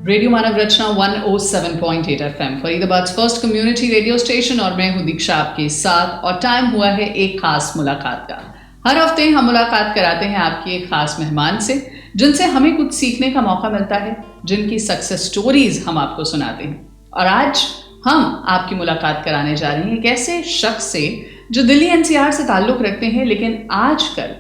Radio मानव रचना 107.8 FM Faridabad first community radio station और मैं हूं दीक्षा आपके साथ। और टाइम हुआ है एक खास मुलाकात का। हर हफ्ते हम मुलाकात कराते हैं आपकी एक खास मेहमान से, जिनसे हमें कुछ सीखने का मौका मिलता है, जिनकी सक्सेस स्टोरीज हम आपको सुनाते हैं। और आज हम आपकी मुलाकात कराने जा रहे हैं एक ऐसे शख्स से जो दिल्ली NCR से ताल्लुक रखते हैं, लेकिन आजकल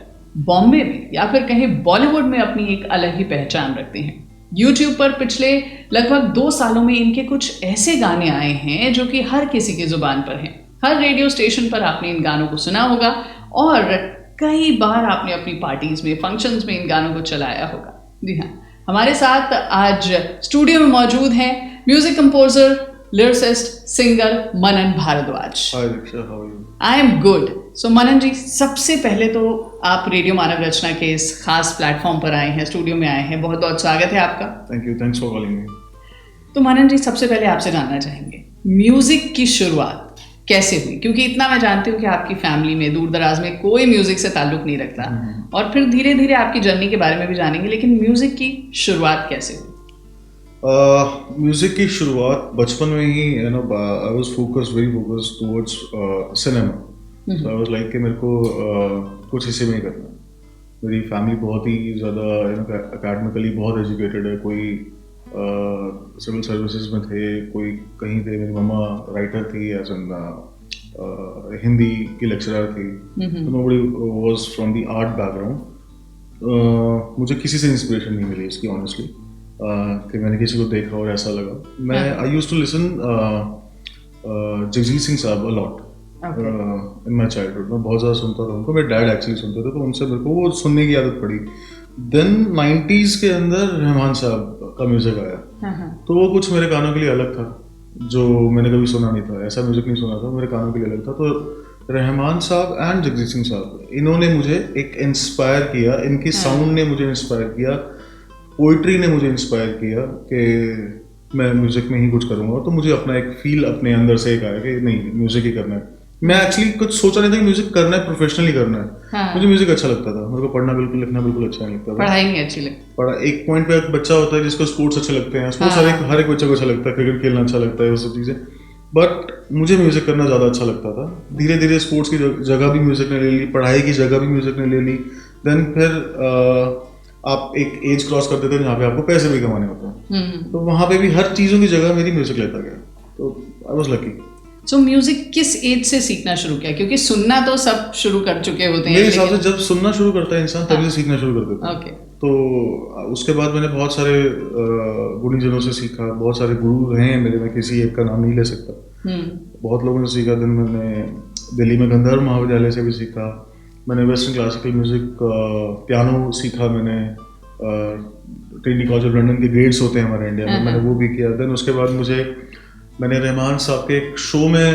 बॉम्बे में या फिर कहीं बॉलीवुड में अपनी एक अलग ही पहचान रखते हैं। YouTube पर पिछले लगभग 2 सालों में इनके कुछ ऐसे गाने आए हैं जो कि हर किसी की जुबान पर हैं। हर रेडियो स्टेशन पर आपने इन गानों को सुना होगा और कई बार आपने अपनी पार्टीज में, फंक्शंस में इन गानों को चलाया होगा। जी हाँ, हमारे साथ आज स्टूडियो में मौजूद हैं music composer, lyricist, singer Manan Bhardwaj. Hi Diksha, how are you? I am good. So Manan ji, सबसे पहले तो आप रेडियो मानव रचना के इस खास प्लेटफॉर्म पर आए हैं, स्टूडियो में आए हैं, बहुत बहुत स्वागत है आपका। Thank you, thanks for calling me. तो मनन जी, सबसे पहले आपसे जानना चाहेंगे म्यूजिक की शुरुआत कैसे हुई, क्योंकि इतना मैं जानती हूँ कि आपकी फैमिली में दूर दराज में कोई म्यूजिक से ताल्लुक नहीं रखता, और फिर धीरे धीरे आपकी जर्नी के बारे में भी जानेंगे, लेकिन म्यूजिक की शुरुआत कैसे हुई? म्यूजिक की शुरुआत बचपन में ही, I was focused, very focused towards cinema. So I was like कि मेरे को कुछ इसी में ही करना है। मेरी फैमिली बहुत ही ज़्यादा एकेडमिकली बहुत एजुकेटेड है। कोई सिविल सर्विसेज में थे, कोई कहीं थे। मेरी मम्मा राइटर थी, एज एन हिंदी की लेक्चरर थी। तो nobody was from the art background. मुझे किसी से इंस्पिरेशन नहीं मिली इसकी, ऑनेस्टली, कि मैंने किसी को देखा और ऐसा लगा। मैं I used to listen Jagjit Singh साहब a lot in my childhood. मैं बहुत ज़्यादा सुनता था उनको। मेरे डैड एक्चुअली सुनते थे, तो उनसे मेरे को वो सुनने की आदत पड़ी। देन 90s के अंदर रहमान साहब का म्यूजिक आया, तो वो कुछ मेरे कानों के लिए अलग था, जो मैंने कभी सुना नहीं था। ऐसा म्यूजिक नहीं सुना था, मेरे कानों के लिए अलग था। तो रहमान साहब एंड जगजीत सिंह साहब, इन्होंने मुझे एक इंस्पायर किया। इनकी साउंड ने मुझे इंस्पायर किया, पोइट्री ने मुझे इंस्पायर किया कि मैं म्यूजिक में ही कुछ करूँगा। तो मुझे अपना एक फील अपने अंदर से एक आया कि नहीं, म्यूजिक ही करना है। मैं एक्चुअली कुछ सोचा नहीं था कि म्यूजिक करना है, प्रोफेशनली करना है। हाँ। मुझे म्यूजिक अच्छा लगता था, मेरे को पढ़ना बिल्कुल, लिखना बिल्कुल अच्छा नहीं लगता था। पढ़ाई नहीं अच्छी लगती। एक पॉइंट पे एक बच्चा होता है जिसको स्पोर्ट्स अच्छे लगते हैं, स्पोर्ट्स हर एक बच्चे को अच्छा लगता है, क्रिकेट खेलना अच्छा लगता है, वो सब चीज़ें। बट मुझे म्यूजिक करना ज़्यादा अच्छा लगता था। धीरे धीरे स्पोर्ट्स की जगह भी म्यूजिक ने ले ली, पढ़ाई की जगह भी म्यूजिक ने ले ली। देन फिर आप एक एज क्रॉस करते थे जहाँ पे आपको पैसे भी कमाने होते हैं, तो वहाँ पे भी हर चीज़ों की जगह मेरी म्यूजिक लेता गया। तो I was lucky. So music किस एज से सीखना शुरू किया? क्योंकि सुनना तो सब शुरू कर चुके होते हैं। मेरे हिसाब से जब सुनना शुरू करता है इंसान, तभी से सीखना शुरू कर देता है। ओके। तो उसके बाद मैंने बहुत सारे गुणीजनों से सीखा। बहुत सारे गुरु हैं मेरे, मैं किसी एक का नाम नहीं ले सकता। बहुत लोगों से सीखा। दिन मैंने दिल्ली में गंधर्व महाविद्यालय से भी सीखा। मैंने वेस्टर्न क्लासिकल म्यूजिक पियानो सीखा। मैंने ट्रिनिटी कॉलेज ऑफ लंदन के ग्रेड्स होते हैं हमारे इंडिया में, मैंने वो भी किया। देन उसके बाद मैंने रहमान साहब के एक शो में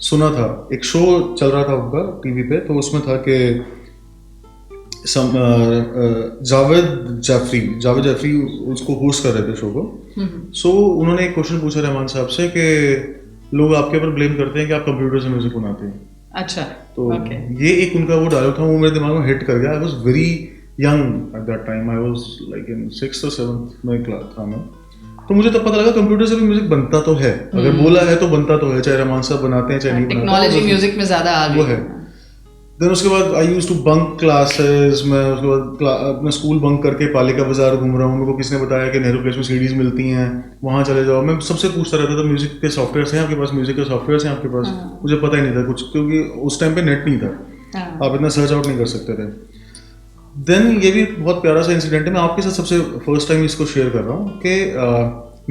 सुना था। एक शो चल रहा था उनका टीवी पे, तो उसमें था कि जावेद जाफरी उसको होस्ट कर रहे थे शो को। सो उन्होंने एक क्वेश्चन पूछा रहमान साहब से कि लोग आपके ऊपर ब्लेम करते हैं कि आप कंप्यूटर से म्यूजिक बनाते हैं। अच्छा। तो ये एक उनका वो डायलॉग था, वो मेरे दिमाग में हिट कर गया। I was very young at that time. I was like in 6th or 7th में था मैं। तो मुझे तब पता लगा कंप्यूटर से भी म्यूजिक बनता तो है, अगर बोला है तो बनता तो है, चाहे रहमान साहब बनाते हैं चाहे नहीं बनाते। टेक्नोलॉजी म्यूजिक में ज्यादा आ गई वो है। देन उसके बाद I used to bunk classes. मैं उसके बाद अपना स्कूल बंक करके पालिका बाजार घूम रहा हूँ। मेरे को किसी ने बताया कि नेहरू प्लेस में सीडीज मिलती हैं, वहाँ चले जाओ। मैं सबसे पूछता रहता था, म्यूजिक के सॉफ्टवेयर हैं आपके पास, म्यूजिक के सॉफ्टवेयर हैं आपके पास? मुझे पता ही नहीं था कुछ, क्योंकि उस टाइम पे नेट नहीं था, आप इतना सर्च आउट नहीं कर सकते थे। देन ये भी बहुत प्यारा सा इंसिडेंट है, मैं आपके साथ सबसे फर्स्ट टाइम इसको शेयर कर रहा हूँ कि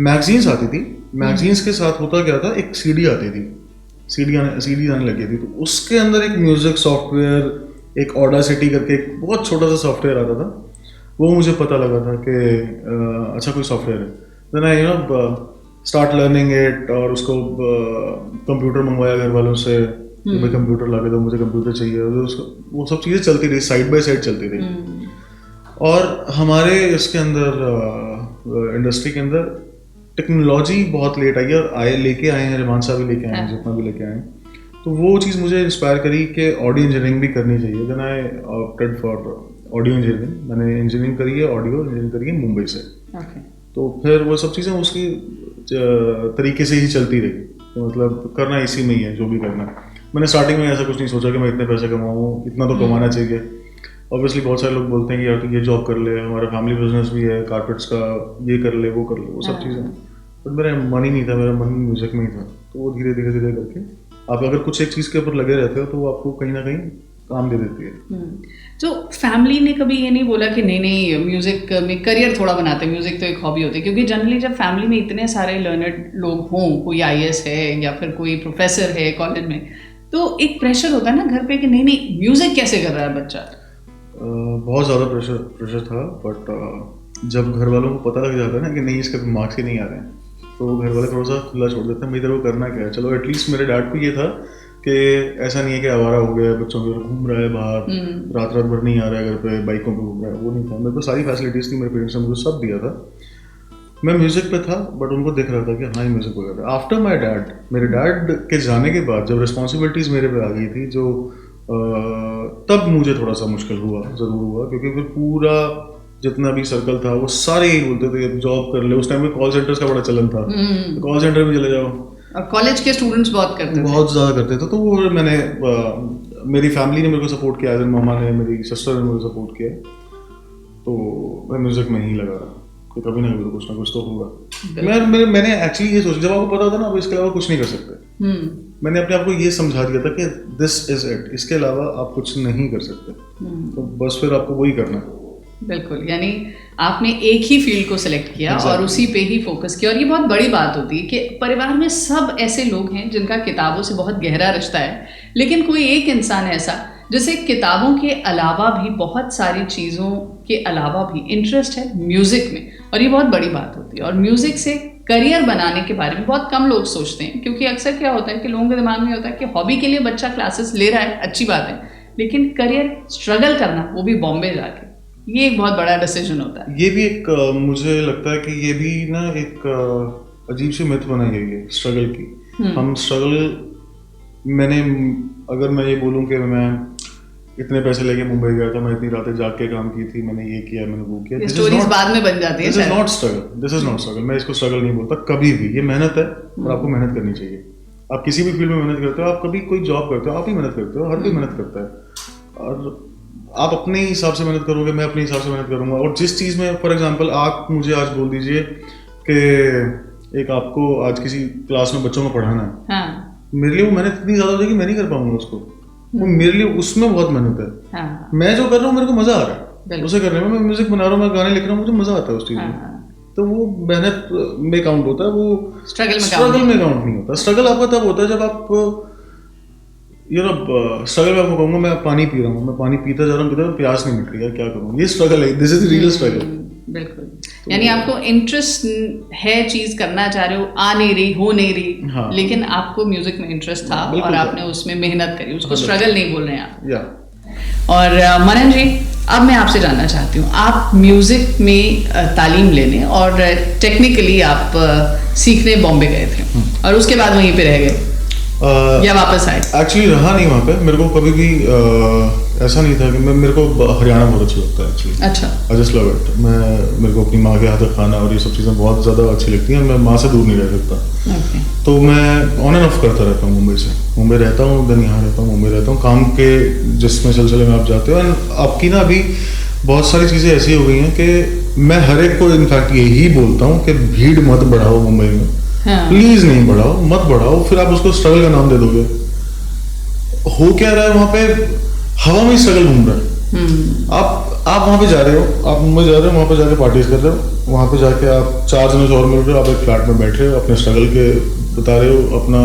मैगजीन्स आती थी। मैगजीन्स के साथ होता क्या था, एक सीडी आती थी, सीडी आने लगी थी। तो उसके अंदर एक म्यूजिक सॉफ्टवेयर, एक ऑडासिटी करके एक बहुत छोटा सा सॉफ्टवेयर आता था। वो मुझे पता लगा था कि अच्छा कोई सॉफ्टवेयर है। Then I start learning it, और उसको कंप्यूटर मंगवाया घर वालों से कि भाई कंप्यूटर ला के दो, मुझे कंप्यूटर चाहिए। वो सब चीज़ें चलती रही, साइड बाय साइड चलती रही। और हमारे इसके अंदर इंडस्ट्री के अंदर टेक्नोलॉजी बहुत लेट आई है और लेके आए हैं, रिमान साहब भी लेके आए हैं, जितना भी लेके आए हैं, तो वो चीज़ मुझे इंस्पायर करी कि ऑडियो इंजीनियरिंग भी करनी चाहिए। Then I opted for audio engineering. मैंने इंजीनियरिंग करी है, ऑडियो इंजीनियरिंग करी है मुंबई से। तो फिर वो सब चीज़ें उसकी तरीके से ही चलती रही, तो मतलब करना इसी में ही है जो भी करना। मैंने स्टार्टिंग में ऐसा कुछ नहीं सोचा कि मैं इतने पैसे कमाऊँ, इतना तो कमाना चाहिए। ऑब्वियसली बहुत सारे लोग बोलते हैं कि यार तू ये जॉब कर ले, हमारा फैमिली बिजनेस भी है कारपेट्स का, ये कर ले वो कर ले, वो सब चीज़ें। बट मेरा मन ही नहीं था, मेरा मन म्यूजिक में ही था। तो वो धीरे धीरे धीरे करके आप अगर कुछ एक चीज़ के ऊपर लगे रहते हो तो वो आपको कहीं ना कहीं काम दे देती है। तो फैमिली ने कभी ये नहीं बोला कि नहीं म्यूजिक में करियर थोड़ा बनाते हैं, म्यूजिक तो एक हॉबी होती है? क्योंकि जनरली जब फैमिली में इतने सारे लर्नड लोग हों, कोई IAS है या फिर कोई प्रोफेसर है कॉलेज में, तो एक प्रेशर होता है ना घर पे कि नहीं नहीं म्यूजिक कैसे कर रहा है बच्चा। बहुत ज़्यादा प्रेशर था। बट जब घर वालों को पता लग जाता है ना कि नहीं इसके मार्क्स ही नहीं आ रहे हैं, तो घर वाले थोड़ा सा खुला छोड़ देते हैं, भाई तेरे को करना क्या है। चलो एटलीस्ट मेरे डैड को ये था कि ऐसा नहीं है कि आवारा हो गया, बच्चों के घूम रहा है बाहर, रात भर नहीं आ रहा है घर पे, बाइकों पे घूम रहा है, वो नहीं था। मेरे को सारी फैसिलिटीज़ थी, मेरे पेरेंट्स ने मुझे सब दिया था। मैं म्यूज़िक पे था बट उनको दिख रहा था कि हाँ ये म्यूज़िक वगैरह। आफ्टर माई डैड, मेरे डैड के जाने के बाद जब रिस्पॉन्सिबिलिटीज़ मेरे पे आ गई थी, जो तब मुझे थोड़ा सा मुश्किल ज़रूर हुआ, क्योंकि फिर पूरा जितना भी सर्कल था वो सारे यही बोलते थे जॉब कर ले। उस टाइम में कॉल सेंटर्स का बड़ा चलन था, तो कॉल सेंटर में चले जाओ। और कॉलेज के स्टूडेंट्स बहुत ज़्यादा करते थे। तो वो मैंने मेरी फैमिली ने मेरे को सपोर्ट किया, मामा ने, मेरी सिस्टर ने मुझे सपोर्ट किया, तो मैं म्यूज़िक में ही लगा रहा कि कभी ना कभी कुछ ना कुछ तो होगा। मैंने एक्चुअली ये सोचा, जब आपको पता था ना आप इसके अलावा कुछ नहीं कर सकते, मैंने अपने आप को ये समझा दिया था कि दिस इज इट, इसके अलावा आप कुछ नहीं कर सकते। तो बस फिर आपको वही करना है। बिल्कुल, यानी आपने एक ही फील्ड को सिलेक्ट किया और उसी पे ही फोकस किया। और ये बहुत बड़ी बात होती है कि परिवार में सब ऐसे लोग हैं जिनका किताबों से बहुत गहरा रिश्ता है, लेकिन कोई एक इंसान ऐसा जिसे किताबों के अलावा भी बहुत सारी चीज़ों के अलावा भी इंटरेस्ट है म्यूज़िक में, और ये बहुत बड़ी बात होती है। और म्यूज़िक से करियर बनाने के बारे में बहुत कम लोग सोचते हैं, क्योंकि अक्सर क्या होता है कि लोगों के दिमाग में होता है कि हॉबी के लिए बच्चा क्लासेस ले रहा है, अच्छी बात है, लेकिन करियर स्ट्रगल करना, वो भी बॉम्बे जाके, ये एक बहुत बड़ा डिसीजन होता है। ये भी एक मुझे लगता है कि ये भी ना एक अजीब सी मिथ बनाई गई है स्ट्रगल की। हम स्ट्रगल, अगर मैं ये बोलूँ कि मैं इतने पैसे लेके मुंबई गया था, मैं इतनी रातें जाग के काम की थी, मैंने ये किया, मैंने वो किया, स्टोरीज बाद में बन जाती है। This is not struggle. मैं इसको स्ट्रगल नहीं बोलता कभी भी। ये मेहनत है और आपको मेहनत करनी चाहिए। आप किसी भी फील्ड में मेहनत करते हो, आप कभी कोई जॉब करते हो, आप ही मेहनत करते हो, हर कोई मेहनत करता है। और आप अपने हिसाब से मेहनत करोगे, मैं अपने हिसाब से मेहनत करूंगा। और जिस चीज़ में, फॉर एग्जांपल, आप मुझे आज बोल दीजिए कि एक आपको आज किसी क्लास में बच्चों को पढ़ाना है, हाँ। मेरे लिए वो मेहनत इतनी ज़्यादा हो जाएगी, मैं नहीं कर पाऊंगा उसको। वो मेरे लिए उसमें बहुत मेहनत है। हाँ। मैं जो कर रहा हूँ मेरे को मज़ा आ रहा है उसे करने में। मैं म्यूजिक बना रहा हूँ, मैं गाने लिख रहा हूँ, मुझे मज़ा आता है उस चीज़ में। तो वो मेहनत में काउंट होता है, वो स्ट्रगल में काउंट नहीं होता। स्ट्रगल आपका तब होता है जब आप स्ट्रगल में आपको कहूँगा मैं पानी पी रहा हूँ, मैं पानी पीता जा रहा हूँ, प्यास नहीं मिट रही है, क्या करूँ, ये स्ट्रगल है। This is real struggle. बिल्कुल, यानी आपको इंटरेस्ट है, चीज करना चाह रहे हो, आ नहीं रही, हो नहीं रही, हाँ। लेकिन आपको म्यूजिक में इंटरेस्ट था और आपने उसमें मेहनत करी, उसको स्ट्रगल नहीं बोल रहे हैं आप। और मनन जी, अब मैं आपसे जानना चाहती हूँ, आप म्यूजिक में तालीम लेने और टेक्निकली आप सीखने बॉम्बे गए थे और उसके बाद वहीं पे रह गए या वापस आए? एक्चुअली रहा नहीं वहाँ पे। मेरे को कभी भी ऐसा नहीं था कि मेरे को हरियाणा बहुत अच्छा लगता है एक्चुअली। अच्छा। I just love it. मेरे को अपनी माँ के हाथ का खाना और ये सब चीज़ें बहुत ज़्यादा अच्छी लगती हैं। मैं माँ से दूर नहीं रह सकता। तो मैं ऑन एंड ऑफ करता रहता हूँ मुंबई से। मुंबई रहता हूँ, देन यहाँ रहता हूँ, मुंबई रहता हूँ, काम के जिसमें सिलसिले में आप जाते हो। एंड आपकी ना अभी बहुत सारी चीज़ें ऐसी हो गई हैं कि मैं हर एक को इनफैक्ट यही बोलता हूँ कि भीड़ मत बढ़ाओ मुंबई में। हाँ। प्लीज नहीं बढ़ाओ, मत बढ़ाओ, फिर आप उसको स्ट्रगल का नाम दे दोगे। हो क्या रहा है वहां पे, हवा में स्ट्रगल घूम रहा है। आप वहां पे जा रहे हो, आप मुंबई जा रहे हो, वहां पे जाके पार्टीज कर रहे हो, वहां पे जाके आप 4 जनों से और मिल रहे हो, आप एक फ्लैट में बैठ रहे हो, अपने स्ट्रगल के बता रहे हो अपना।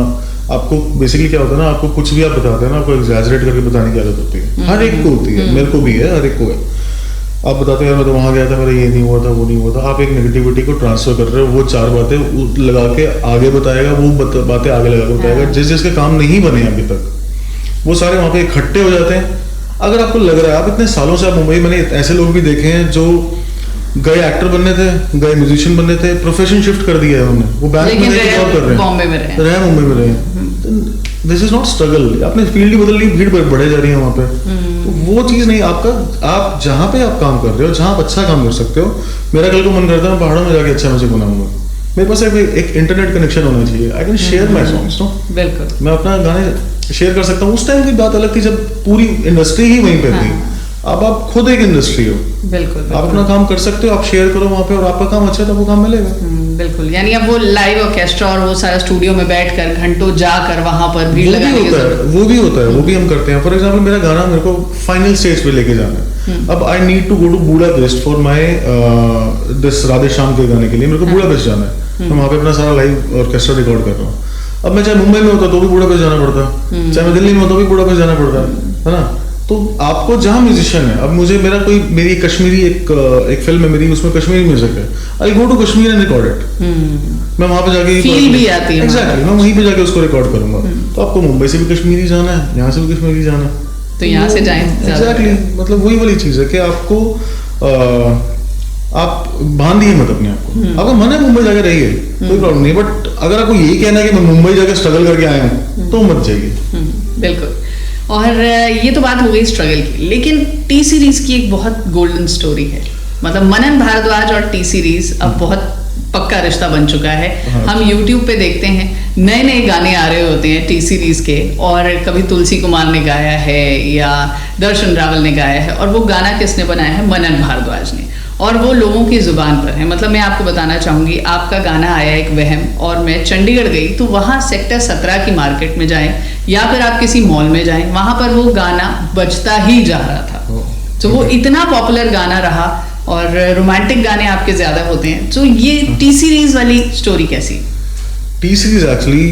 आपको बेसिकली क्या होता है ना, आपको कुछ भी आप बताते हैं ना, आपको एग्जैजरेट करके बताने की आदत होती है। हर एक को होती है, मेरे को भी है, हर एक को है। आप बताते हैं मैं तो वहाँ गया था, मेरा ये नहीं हुआ था, वो नहीं हुआ था। आप एक नेगेटिविटी को ट्रांसफर कर रहे हो, वो 4 बातें लगा के आगे बताएगा, वो बातें आगे लगा के बताएगा। जिसके काम नहीं बने अभी तक, वो सारे वहाँ पे इकट्ठे हो जाते हैं। अगर आपको लग रहा है, आप इतने सालों से आप मुंबई, मैंने ऐसे लोग भी देखे हैं जो गए एक्टर बनने थे, गए म्यूजिशियन बनने थे, प्रोफेशन शिफ्ट कर दिया है उन्होंने, वो बैंक में जॉब कर रहे हैं, बॉम्बे में रहे, मुंबई में रहे। दिस इज नॉट स्ट्रगल, आपने फील्ड ही बदल ली, भीड़ बढ़े जा रही है वहाँ पे। तो वो चीज नहीं, आपका आप जहाँ पे आप काम कर रहे हो, जहाँ आप अच्छा काम कर सकते हो। मेरा कल को मन करता है मैं पहाड़ों में जाके अच्छा म्यूजिक बनाऊंगा, मेरे पास एक इंटरनेट कनेक्शन होना चाहिए, I can share my songs. No बिल्कुल, मैं अपना गाने शेयर कर सकता हूँ। उस टाइम की बात अलग थी जब पूरी इंडस्ट्री ही वहीं पे थी। अब आप खुद एक इंडस्ट्री हो, बिल्कुल, आप अपना काम कर सकते हो, आप शेयर करो वहाँ पे, और आपका काम अच्छा है तो वो काम मिलेगा। बिल्कुल, यानी अब वो लाइव ऑर्केस्ट्रा और वो सारा स्टूडियो में बैठकर घंटों जाकर वहाँ पर भीड़ लगाने की जरूरत, वो भी होता है, वो भी हम करते हैं। फॉर एग्जाम्पल मेरा गाना मेरे को फाइनल स्टेज पे लेके जाना है, अब I need to go to Budapest for my this Radhe Shyam के गाने के लिए मेरे को बुडापेस्ट जाना है, मैं वहाँ पे अपना सारा लाइव ऑर्केस्ट्रा रिकॉर्ड कर रहा हूँ। अब मैं चाहे मुंबई में होता तो भी बुडापेस्ट जाना पड़ता, चाहे मैं दिल्ली में होता तो भी बुडापेस्ट जाना पड़ता है ना। तो आपको जहाँ म्यूजिशियन है, अब मुझे मेरी कश्मीरी एक फिल्म है मेरी, उसमें कश्मीरी म्यूजिक है, I go to Kashmir and record it, मैं वहां पे जाके फील भी आती है, एग्जैक्टली मैं वहीं पे जाके उसको रिकॉर्ड करूंगा। तो आपको मुंबई से भी कश्मीरी जाना है, यहाँ से भी कश्मीरी जाना है, तो यहाँ से जाएं। एग्जैक्टली, मतलब वही वाली चीज है कि आपको आप बांधिए मत अपने आप को। अगर मन है मुंबई जाके रहिए, कोई प्रॉब्लम नहीं, बट अगर आपको यही कहना है कि मैं मुंबई जाके स्ट्रगल करके आया हूँ तो मत जाइए। बिल्कुल। और ये तो बात हो गई स्ट्रगल की, लेकिन टी सीरीज की एक बहुत गोल्डन स्टोरी है, मतलब मनन भारद्वाज और टी सीरीज अब बहुत पक्का रिश्ता बन चुका है। हम YouTube पे देखते हैं नए नए गाने आ रहे होते हैं टी सीरीज के, और कभी तुलसी कुमार ने गाया है या दर्शन रावल ने गाया है, और वो गाना किसने बनाया है? मनन भारद्वाज ने, और वो लोगों की जुबान पर है। मतलब मैं आपको बताना चाहूँगी, आपका गाना आया एक वहम, और मैं चंडीगढ़ गई तो वहाँ सेक्टर 17 की मार्केट में जाएं या फिर आप किसी मॉल में जाएं, वहाँ पर वो गाना बजता ही जा रहा था। तो वो इतना पॉपुलर गाना रहा, और रोमांटिक गाने आपके ज्यादा होते हैं। तो ये टी सीरीज वाली स्टोरी कैसी? टी सीरीज एक्चुअली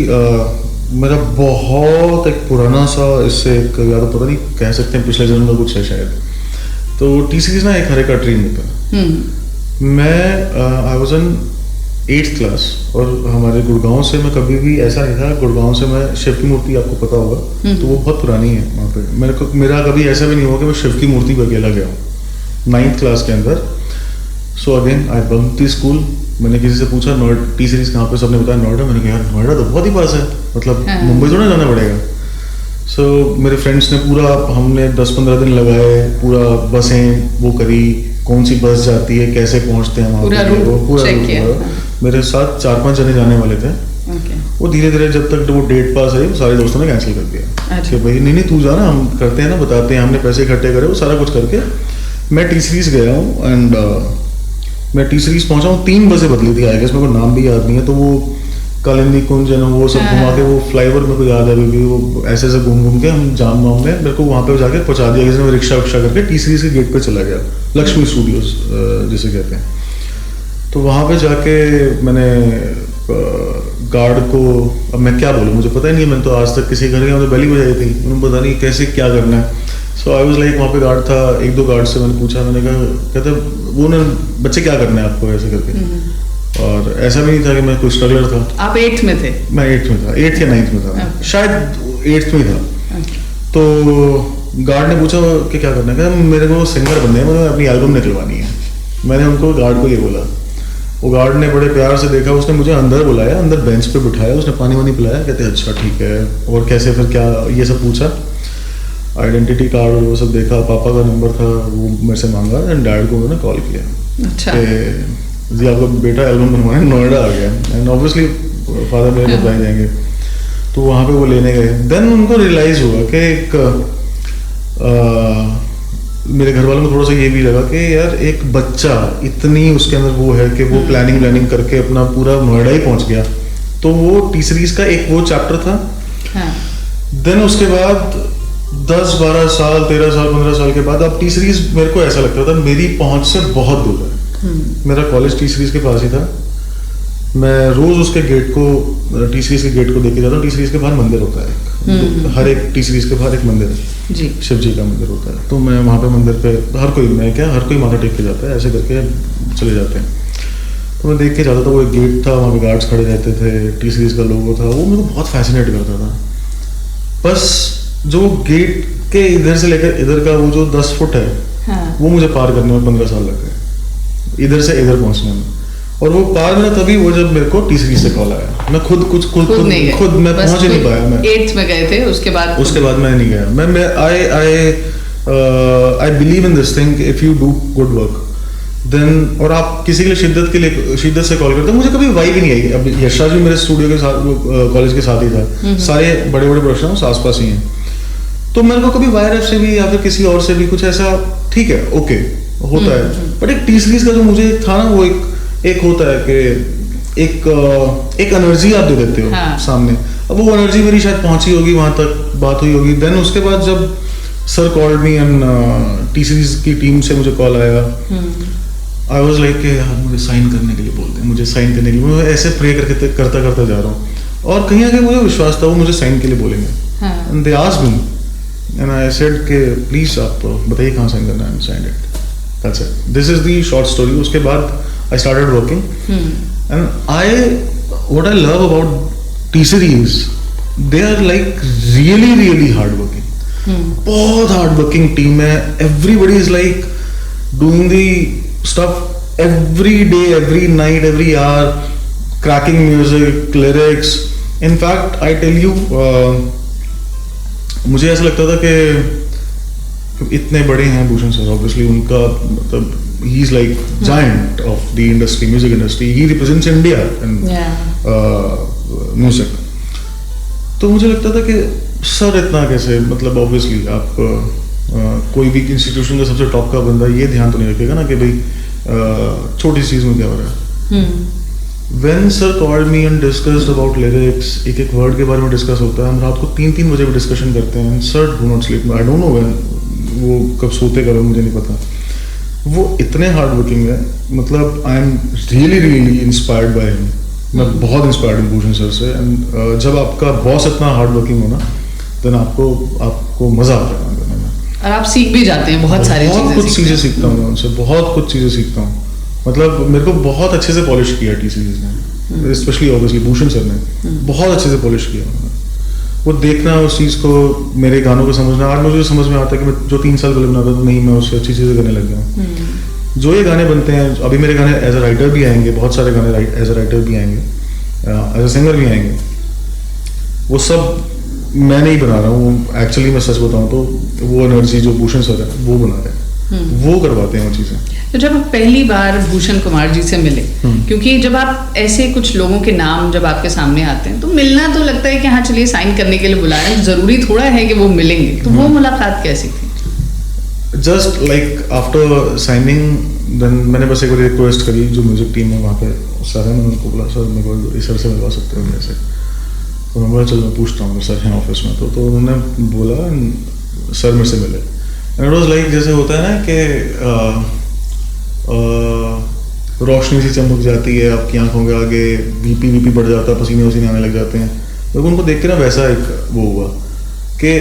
मेरा बहुत एक पुराना सा, इससे एक या तो पता नहीं कह सकते हैं पिछले जन्म का कुछ है शायद। तो टी सीरीज ना एक हरे का ड्रीम होता है। मैं I was in 8th class, और हमारे गुड़गांव से मैं कभी भी ऐसा नहीं था, गुड़गांव से मैं शिव की मूर्ति, आपको पता होगा, तो वो बहुत पुरानी है वहाँ पे, मेरा कभी ऐसा भी नहीं हुआ कि मैं शिव की मूर्ति पे अकेला गया हूँ 9th क्लास के अंदर। So again I bunk the school. मैंने किसी से पूछा नोएडा टी सीरीज कहाँ पे, सबने बताया नोएडा। मैंने कहा यार नोएडा तो बहुत ही पास है, मतलब मुंबई थोड़ा जाना पड़ेगा। सो मेरे फ्रेंड्स ने पूरा, हमने 10-15 दिन लगाए, पूरा बसें वो करी, कौन सी बस जाती है, कैसे पहुंचते हैं वहाँ, पूरा रूट। मेरे साथ 4-5 जने जाने वाले थे। वो धीरे धीरे जब तक वो डेट पास आई, सारे दोस्तों ने कैंसिल कर दिया कि भाई नहीं तू जाना, हम करते हैं ना, बताते हैं, हमने पैसे इकट्ठे करे, वो सारा कुछ करके मैं टी सीरीज गया हूँ। एंड मैं टी सीरीज पहुंचा हूँ, 3 बसें बदली थी, आई गेस मेरे को नाम भी याद नहीं है। तो वो कालिंदी कुंज है ना, वो सब घुमा के, वो फ्लाईओवर मेरे को याद है अभी, वो ऐसे ऐसे घूम घूम के हम जाम में मेरे को वहाँ पे जाके पहुँचा दिया किसी ने, रिक्शा उक्शा करके टी सीरीज के गेट पे चला गया, लक्ष्मी स्टूडियोज जिसे कहते हैं। तो वहाँ पे जाके मैंने गार्ड को, अब मैं क्या बोलूँ, मुझे पता ही नहीं, मैंने तो आज तक किसी घर गया तो बैली बजाई थी, उन्हें पता नहीं कैसे क्या करना है। सो आई वाज लाइक, वहाँ पे गार्ड था, 1-2 गार्ड से मैंने पूछा, मैंने कहा, कहते वो ने बच्चे क्या करना है आपको ऐसे करके। और ऐसा भी नहीं था कि मैं कोई स्ट्रगलर था। आप 8th में थे? मैं 8th में था, 8th या 9th में था, शायद 8th में था। तो गार्ड ने पूछा कि क्या करना है, कहता मेरे को सिंगर बनना है, मुझे अपनी एल्बम निकलवानी है। मैंने उनको, गार्ड को ये बोला। वो गार्ड ने बड़े प्यार से देखा, उसने मुझे अंदर बुलाया, अंदर बेंच पे बिठाया, उसने पानी वानी पिलाया, कहते अच्छा ठीक है, और कैसे फिर क्या, ये सब पूछा, आइडेंटिटी कार्ड और वो सब देखा, पापा का नंबर था वो मेरे से मांगा, एंड डैड को उन्होंने कॉल किया। अच्छा। जी आपका बेटा एल्बम बनवाने नोएडा आ गया, एंड ऑब्वियसली फादर मेरे बताए जाएंगे। तो वहाँ पे वो लेने गए। देन उनको रियलाइज हुआ कि एक मेरे घर वालों को थोड़ा सा ये भी लगा कि यार एक बच्चा इतनी उसके अंदर वो है कि वो प्लानिंग करके अपना पूरा नोएडा ही पहुँच गया। तो वो टी सीरीज का एक वो चैप्टर था। देन उसके बाद 10-12 साल, 13 साल, 15 साल के बाद अब टी सीरीज मेरे को ऐसा लगता था मेरी पहुंच से बहुत दूर है। मेरा कॉलेज टी सीरीज के पास ही था, मैं रोज उसके गेट को, टी सीरीज के गेट को देखे जाता हूँ। टी सीरीज के बाहर मंदिर होता है, हर एक टी सीरीज के बाहर एक मंदिर है जी, शिव जी का मंदिर होता है। तो मैं वहाँ पे मंदिर पे हर कोई माथा टेक के जाता है, ऐसे करके चले जाते हैं। तो मैं देख के जाता था, वो एक गेट था, वहाँ पे गार्ड्स खड़े रहते थे, टी सीरीज का लोगो था, वो मेरे को बहुत फैसिनेट करता था। बस जो गेट के इधर से लेकर इधर का वो जो 10 फुट है, वो मुझे पार करने में 15 साल लग गए। इधर से इधर पहुंचने में। और वो पार मेरा तभी वो जब मेरे को टी सीरीज से कॉल आया। मैं खुद मैं पहुंच ही नहीं पाया। मैं 8th में गए थे, उसके बाद मैं नहीं गया। मैं I believe in this thing, if you do good work then, और आप किसी के लिए शिद्दत से कॉल करते हो। मुझे कभी वाइब ही नहीं आई। अब यशराज भी मेरे स्टूडियो के साथ, कॉलेज के साथ ही था, सारे बड़े बड़े प्रोफेशनल्स आसपास ही हैं, तो मेरे को कभी वायर एफ से भी या फिर किसी और से भी कुछ ऐसा, ठीक है ओके होता है, बट एक टी सीरीज का जो मुझे था ना, वो एक होता है कि एक एनर्जी आप दे देते हो सामने। अब वो एनर्जी मेरी शायद पहुंची होगी, वहां तक बात हुई होगी। देन उसके बाद जब sir called me and T series की टीम से मुझे कॉल आया, आई वॉज लाइक यार मुझे साइन करने के लिए बोलते हैं, मुझे साइन करने के लिए। मैं ऐसे प्रे करता जा रहा हूँ, और कहीं ना कहीं मुझे विश्वास था वो मुझे साइन के लिए बोलेंगे। And they asked me and I said कि प्लीज आप बताइए कहाँ साइन करना है, and signed it, that's it, this is the short story. उसके बाद I started working and what I love about T series, they are like really hard working. बहुत hard working team है। Everybody is like doing the stuff every day, every night, every hour, cracking music, lyrics. In fact, I tell you, मुझे ऐसा लगता था कि इतने बड़े हैं भूषण सर, obviously उनका मतलब he is like giant of the industry, music industry. He represents India in music. तो मुझे लगता था कि सर इतना कैसे, मतलब obviously आप कोई भी इंस्टीट्यूशन का सबसे टॉप का बंदा ये ध्यान तो नहीं रखेगा ना कि भाई छोटी चीज में क्या हो रहा है। When sir called me and discussed about lyrics, एक वर्ड के बारे में डिस्कस होता है, हम रात को 3-3 बजे भी डिस्कशन करते हैं। Sir do not sleep, I don't know when, वो कब सोते कब मुझे नहीं पता। वो इतने हार्ड वर्किंग है, मतलब I am really inspired by him. मैं बहुत इंस्पायर्ड हूँ भूषण सर से। एंड जब आपका बॉस इतना हार्ड वर्किंग हो ना, देन आपको मजा आता है करने में, और आप सीख भी जाते हैं बहुत सारी चीजें। बहुत कुछ चीजें सीखता हूँ मैं उनसे, बहुत कुछ चीजें सीखता हूँ। मतलब मेरे को बहुत अच्छे से पॉलिश किया टी सीरीज ने, स्पेशली ऑब्वियसली भूषण सर ने बहुत अच्छे से पॉलिश किया उन्होंने। वो देखना, उस चीज को, मेरे गानों को समझना। आज मुझे समझ में आता है कि मैं जो 3 साल पहले बनाता था, नहीं, मैं उससे अच्छी चीजें करने लग गया हूँ। जो ये गाने बनते हैं अभी, मेरे गाने एज अ राइटर भी आएंगे, बहुत सारे गाने एज अ राइटर भी आएंगे, एज अ सिंगर भी आएंगे। वो सब मैं नहीं बना रहा हूँ एक्चुअली। मैं सच बताऊँ तो वो एनर्जी जो भूषण सर है वो बना रहे हैं, वो करवाते हैं वो चीजें। तो जब आप पहली बार भूषण कुमार जी से मिले, क्योंकि जब आप ऐसे कुछ लोगों के नाम जब आपके सामने आते हैं तो मिलना तो लगता है कि हाँ चलिए साइन करने के लिए बुलाया है, जरूरी थोड़ा है कि वो मिलेंगे। तो वो मुलाकात कैसी थी? Just like after signing, then मैंने बस एक बार रिक्वेस्ट करी, जो म्यूजिक टीम है वहाँ पे सर है, मैंने उनको बोला सर मेरे को सर से मिलवा सकते हो मेरे से। तो मैं बोला चलो मैं पूछता हूँ सर हैं ऑफिस में। तो उन्होंने बोला, सर मेरे से मिले। एंड इट वाज लाइक, जैसे होता है ना कि रोशनी सी चमक जाती है आपकी आंखों के आगे, बीपी बढ़ जाता है, पसीने वसीने आने लग जाते हैं। तो उनको देख के ना वैसा एक वो हुआ कि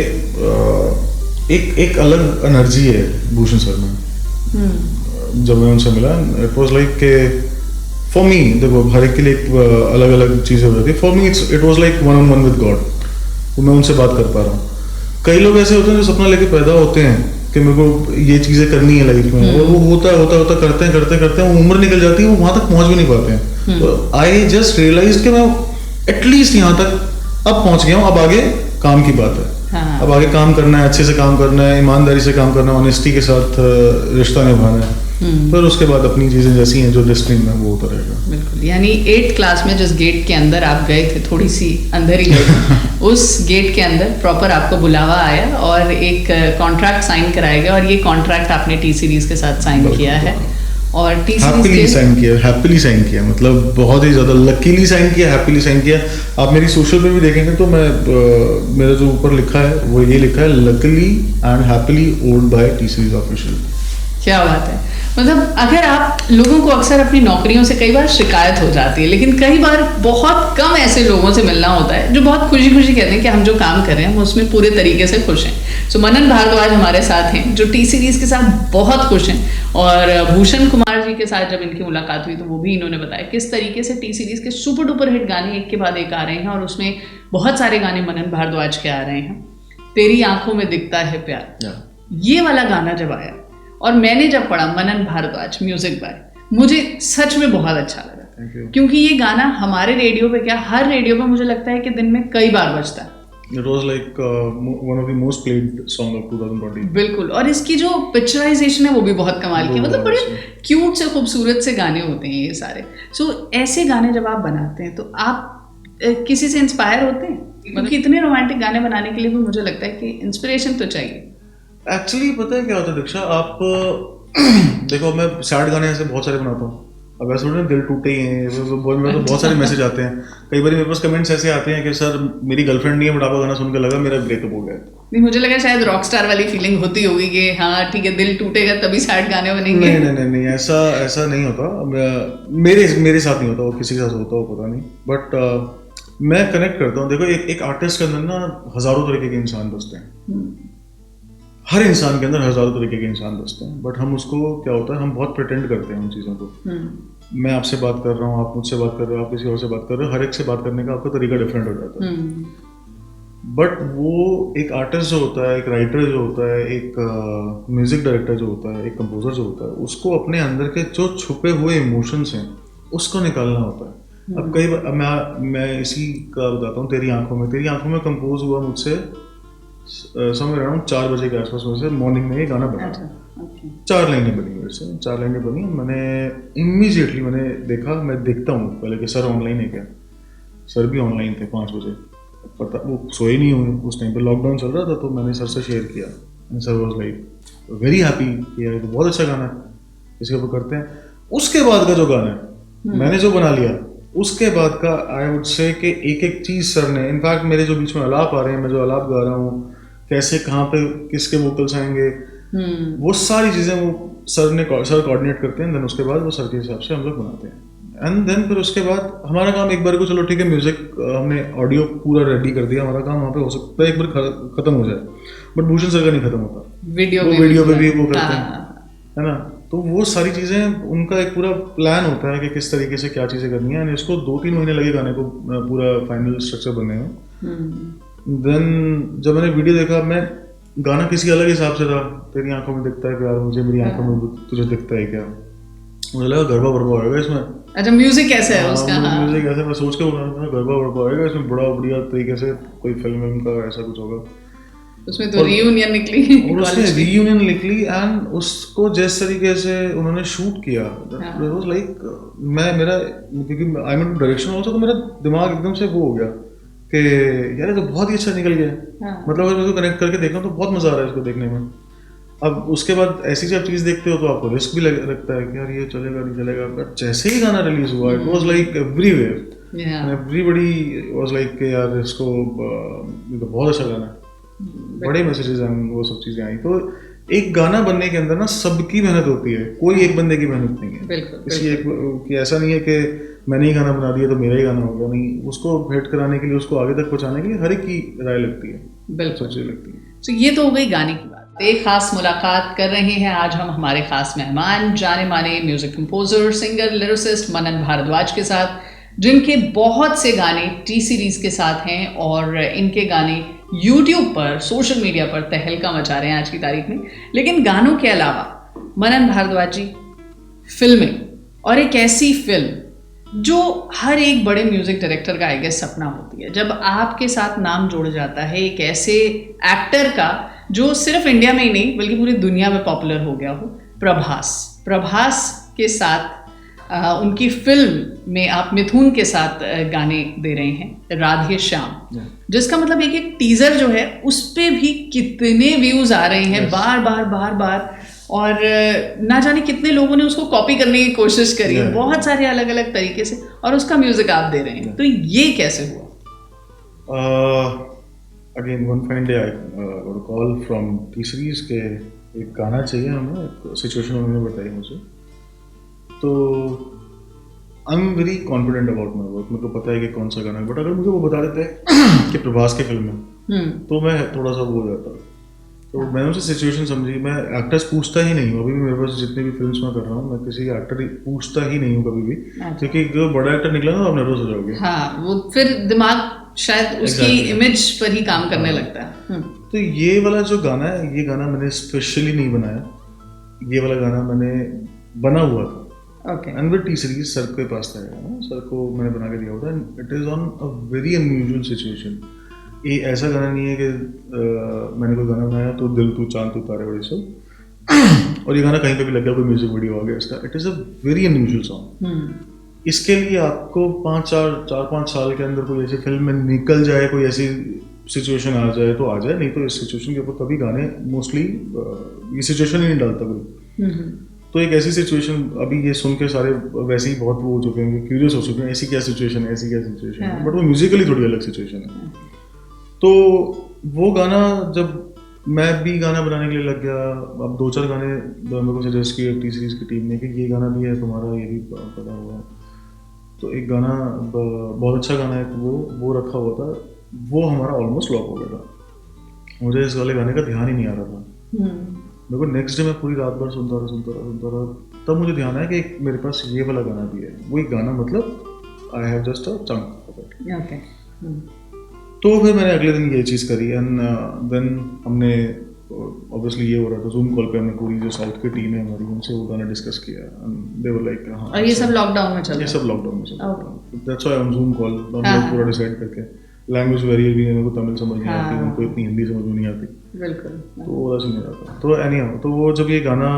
एक अलग एनर्जी है भूषण सर में। जब मैं उनसे मिला, इट वाज लाइक के फॉर मी, देखो हर एक के लिए अलग अलग चीजें हो जाती है। For me it was like one on one with God. तो मैं उनसे बात कर पा रहा हूँ। कई लोग ऐसे होते हैं जो सपना लेके पैदा होते हैं कि मेरे को ये चीजें करनी है लाइफ में, और वो होता करते हैं, वो उम्र निकल जाती है, वो वहां तक पहुंच भी नहीं पाते हैं। तो आई जस्ट रियलाइज कि मैं एटलीस्ट यहाँ तक अब पहुंच गया हूँ। अब आगे काम की बात है। हाँ। अब आगे काम करना है, अच्छे से काम करना है, ईमानदारी से काम करना है, ऑनेस्टी के साथ रिश्ता निभाना है। फिर उसके बाद अपनी चीजें जैसी हैं, जो डेस्टिनी में वो होता रहेगा। बिल्कुल। यानी 8th क्लास में जिस गेट के अंदर आप गए थे, थोड़ी सी अंदर ही गए उस गेट के अंदर प्रॉपर आपको बुलावा आया और एक कॉन्ट्रैक्ट साइन कराया गया, और ये कॉन्ट्रैक्ट आपने टी सीरीज के साथ साइन किया है। और टी सीरीज हैप्पीली साइन किया, मतलब बहुत ही ज्यादा लकीली साइन किया, हैप्पीली साइन किया। आप मेरी सोशल पे भी देखेंगे तो मैं मेरा जो ऊपर लिखा है वो ये लिखा है, luckily and happily owned by T series official. क्या बात है। मतलब अगर आप लोगों को अक्सर अपनी नौकरियों से कई बार शिकायत हो जाती है, लेकिन कई बार बहुत कम ऐसे लोगों से मिलना होता है जो बहुत खुशी खुशी कहते हैं कि हम जो काम कर रहे हैं हम उसमें पूरे तरीके से खुश हैं। सो मनन भारद्वाज हमारे साथ हैं जो टी सीरीज के साथ बहुत खुश हैं, और भूषण कुमार जी के साथ जब इनकी मुलाकात हुई तो वो भी इन्होंने बताया किस तरीके से टी सीरीज के सुपर डुपर हिट गाने एक के बाद एक आ रहे हैं, और उसमें बहुत सारे गाने मनन भारद्वाज के आ रहे हैं। तेरी आंखों में दिखता है प्यार, ये वाला गाना जब आया और मैंने जब पढ़ा मनन भारद्वाज म्यूजिक बाय, मुझे सच में बहुत अच्छा लगा, थैंक यू। क्योंकि ये गाना हमारे रेडियो पे क्या, हर रेडियो पे मुझे लगता है कि दिन में कई बार बजता है। It was like one of the most played song of 2020. बिल्कुल, और इसकी जो पिक्चराइजेशन है वो भी बहुत कमाल की है, मतलब बड़े क्यूट से खूबसूरत से गाने होते हैं ये सारे। सो ऐसे गाने जब आप बनाते हैं तो आप किसी से इंस्पायर होते हैं? क्योंकि इतने रोमांटिक गाने बनाने के लिए भी मुझे लगता है कि इंस्पिरेशन तो चाहिए। एक्चुअली पता है क्या होता है दीक्षा, आप देखो मैं सैड गाने ऐसे बहुत सारे बनाता हूँ। अब ऐसे थोड़ी ना दिल टूटे ही हैं, मेरे तो बहुत सारे मैसेज आते हैं। कई बार मेरे पास कमेंट्स ऐसे आते हैं कि सर मेरी गर्लफ्रेंड नहीं है, बट आपका गाना सुन के लगा मेरा ब्रेकअप हो गया। नहीं, मुझे लगा शायद रॉक स्टार वाली फीलिंग होती होगी कि हाँ ठीक है, दिल टूटेगा तभी सैड गाने बनेंगे। नहीं, ऐसा नहीं होता। मेरे साथ नहीं होता, वो किसी के साथ होता हो पता नहीं, बट मैं कनेक्ट करता हूँ। देखो एक आर्टिस्ट के अंदर ना हजारों तरीके के इंसान बसते हैं, हर इंसान के अंदर हजारों तरीके के इंसान बसते हैं, बट हम उसको क्या होता है, हम बहुत प्रिटेंड करते हैं उन चीज़ों को। मैं आपसे बात कर रहा हूँ, आप मुझसे बात कर रहे हो, आप किसी और से बात कर रहे हो, हर एक से बात करने का आपका तरीका डिफरेंट हो जाता है। बट वो एक आर्टिस्ट जो होता है, एक राइटर जो होता है, एक म्यूजिक डायरेक्टर जो होता है, एक कंपोजर जो होता है, उसको अपने अंदर के जो छुपे हुए इमोशंस हैं उसको निकालना होता है। अब कई बार मैं इसी का बताता हूँ, तेरी आंखों में कंपोज हुआ मुझसे समवेयर अराउंड 4 बजे के आसपास में से मॉर्निंग में ये गाना बना। 4 लाइनें बनी मेरे से, 4 लाइनें बनी। मैंने इमीडिएटली मैंने देखा, मैं देखता हूँ पहले कि सर ऑनलाइन है क्या। सर भी ऑनलाइन थे 5 बजे, पता वो सोए नहीं हुए उस टाइम पे, लॉकडाउन चल रहा था। तो मैंने सर से शेयर किया and sir was like very happy कि यार तो बहुत अच्छा गाना है, इसके ऊपर करते हैं। उसके बाद का जो गाना है मैंने जो बना लिया, उसके बाद का आई वुड से कि एक एक चीज़ सर ने, इनफैक्ट मेरे जो बीच में आलाप आ रहे हैं, मैं जो आलाप गा रहा हूँ, कैसे कहाँ पे किसके वोकल्स आएंगे, वो सारी चीज़ें वो सर कोऑर्डिनेट करते हैं। देन उसके बाद वो सर के हिसाब से हम लोग बनाते हैं। एंड देन फिर उसके बाद हमारा काम एक बार को, चलो ठीक है म्यूजिक हमने ऑडियो पूरा रेडी कर दिया, हमारा काम वहाँ पे हो सकता है एक बार खत्म हो जाए, बट भूषण सर का नहीं खत्म होता, वीडियो पे भी वो करते हैं, है ना। तो वो सारी चीज़ें उनका एक पूरा प्लान होता है कि किस तरीके से क्या चीज़ें करनी है। इसको 2-3 महीने लगे गाने को पूरा फाइनल स्ट्रक्चर बनने में। देन जब मैंने वीडियो देखा, मैं गाना किसी अलग हिसाब से था, तेरी आंखों में दिखता है प्यार मुझे, मेरी आंखों में तुझे दिखता है क्या, मुझे लगा गरबा बरबा होएगा इसमें। अच्छा, म्यूजिक कैसे है उसका? म्यूजिक ऐसे मैं सोच के बोल रहा था गरबा बरबा होएगा इसमें, बड़ा बढ़िया तरीके से कोई फिल्म का ऐसा कुछ होगा। उसमें तो रीयूनियन निकली, और उसमें रीयूनियन निकली एंड उसको जिस तरीके से उन्होंने शूट किया, दैट वाज लाइक मेरा क्योंकि I am into direction also, तो मेरा दिमाग एकदम से वो हो गया कि यार ये तो बहुत ही अच्छा निकल गया। मतलब अगर मैं इसको कनेक्ट करके देखा तो बहुत मजा आ रहा है इसको देखने में। अब उसके बाद ऐसी जब चीज़ देखते हो तो आपको रिस्क भी लगता है कि यार ये चलेगा नहीं चलेगा, बट जैसे ही गाना रिलीज हुआ it was like everywhere, everybody was like कि यार इसको ये तो बहुत अच्छा गाना है, बड़े मैसेजेस हैं, वो सब चीज़ें आई। तो एक गाना बनने के अंदर ना सबकी मेहनत होती है, कोई एक बंदे की मेहनत नहीं है। इसलिए कि ऐसा नहीं है कि मैंने ही गाना बना दिया तो मेरा ही गाना हो गया, नहीं, उसको भेंट कराने के लिए, उसको आगे तक पहुंचाने के लिए हर एक की राय लगती है, बिल्कुल अच्छी लगती है। तो ये तो हो गई गाने की बात। एक खास मुलाकात कर रहे हैं आज हम हमारे खास मेहमान, जाने माने म्यूजिक कंपोजर, सिंगर, लिरिसिस्ट मनन भारद्वाज के साथ, जिनके बहुत से गाने टी सीरीज के साथ हैं और इनके गाने यूट्यूब पर, सोशल मीडिया पर तहलका मचा रहे हैं आज की तारीख में। लेकिन गानों के अलावा मनन भारद्वाज जी फिल्में, और एक ऐसी फिल्म जो हर एक बड़े म्यूजिक डायरेक्टर का आई गेस सपना होती है, जब आपके साथ नाम जुड़ जाता है एक ऐसे एक्टर का जो सिर्फ इंडिया में ही नहीं बल्कि पूरी दुनिया में पॉपुलर हो गया हो, प्रभास के साथ उनकी फिल्म में आप मिथुन के साथ गाने दे रहे हैं, राधे श्याम, जिसका मतलब एक टीजर जो है उस पे भी कितने व्यूज आ रहे हैं, बार, और ना जाने कितने लोगों ने उसको कॉपी करने की कोशिश करी है, बहुत सारे अलग अलग तरीके से, और उसका म्यूजिक आप दे रहे हैं। तो ये कैसे हुआ? Again one fine day I got a call from T series के एक गाना चाहिए हमें, एक सिचुएशन उन्होंने बताई मुझे। तो I am very confident about my work, मेरे को पता है कि कौन सा गाना है, बट अगर मुझे वो बता देते कि प्रभास की फिल्म है तो मैं थोड़ा सा वो हो जाता। तो मैंने उसे सिचुएशन समझी, मैं एक्टर्स पूछता ही नहीं हूँ अभी भी, मेरे पास जितने भी फिल्म्स में कर रहा हूँ मैं किसी एक्टर पूछता ही नहीं हूँ कभी भी, क्योंकि जो बड़ा एक्टर निकला ना आप नर्वस हो जाओगे। हाँ, वो फिर दिमाग शायद उसकी इमेज पर ही काम करने लगता है। तो ये वाला जो गाना है, ये गाना मैंने स्पेशली नहीं बनाया, ये वाला गाना मैंने बना हुआ था। Okay and with T series sir के पास था ना, सर को मैंने बना के दिया होता है. It is on a very unusual situation. ये ऐसा गाना नहीं है कि मैंने कोई गाना बनाया तो दिल तू चांद तू तारे बड़े सो और ये गाना कहीं पे भी लग गया, कोई म्यूजिक वीडियो आ गया इसका. It is a very unusual song. इसके लिए आपको 4-5 साल के अंदर कोई ऐसी फिल्म में निकल जाए, कोई ऐसी सिचुएशन आ जाए तो आ जाए, नहीं तो इस सिचुएशन के ऊपर कभी गाने मोस्टली ये सिचुएशन ही नहीं डालता कोई. तो एक ऐसी सिचुएशन, अभी ये सुन के सारे वैसे ही बहुत वो हो चुके हैं, क्यूरियस हो चुके हैं ऐसी क्या सिचुएशन है, ऐसी क्या सिचुएशन है, बट वो म्यूजिकली थोड़ी अलग सिचुएशन है. तो वो गाना जब मैं भी गाना बनाने के लिए लग गया, अब 2-4 गाने मेरे को सजेस्ट किए टी सीरीज की टीम ने कि ये गाना भी है तुम्हारा, ये भी पता हुआ. तो एक गाना बहुत अच्छा गाना है, वो रखा हुआ था, वो हमारा ऑलमोस्ट लॉक हो गया था. मुझे इस वाले गाने का ध्यान ही नहीं आ रहा था. मेरे को नेक्स्ट डे मैं पूरी रात भर सुनता रहा, तब मुझे ध्यान आया कि मेरे पास ये वाला गाना भी है. वो एक गाना मतलब I have just a chunk of it. Okay. तो फिर मैंने अगले दिन ये चीज़ करी एंड देन हमने ऑब्वियसली ये हो रहा था जूम कॉल पे, हमने पूरी जो साउथ की टीम है हमारी उनसे वो गाना डिस्कस किया एंड दे वर लाइक हाँ. और ये सब लॉकडाउन में चल रहा है? ये सब लॉकडाउन में चल रहा है. That's why on zoom call हम लोग पूरा डिसाइड करके. लैंग्वेज वेरिएबल भी, मेरे को तमिल समझ नहीं आती, उनको इतनी हिंदी समझ में नहीं आती. बिल्कुल. तो वो वाला सीन रहता था. तो एनी हाउ, तो वो जब ये गाना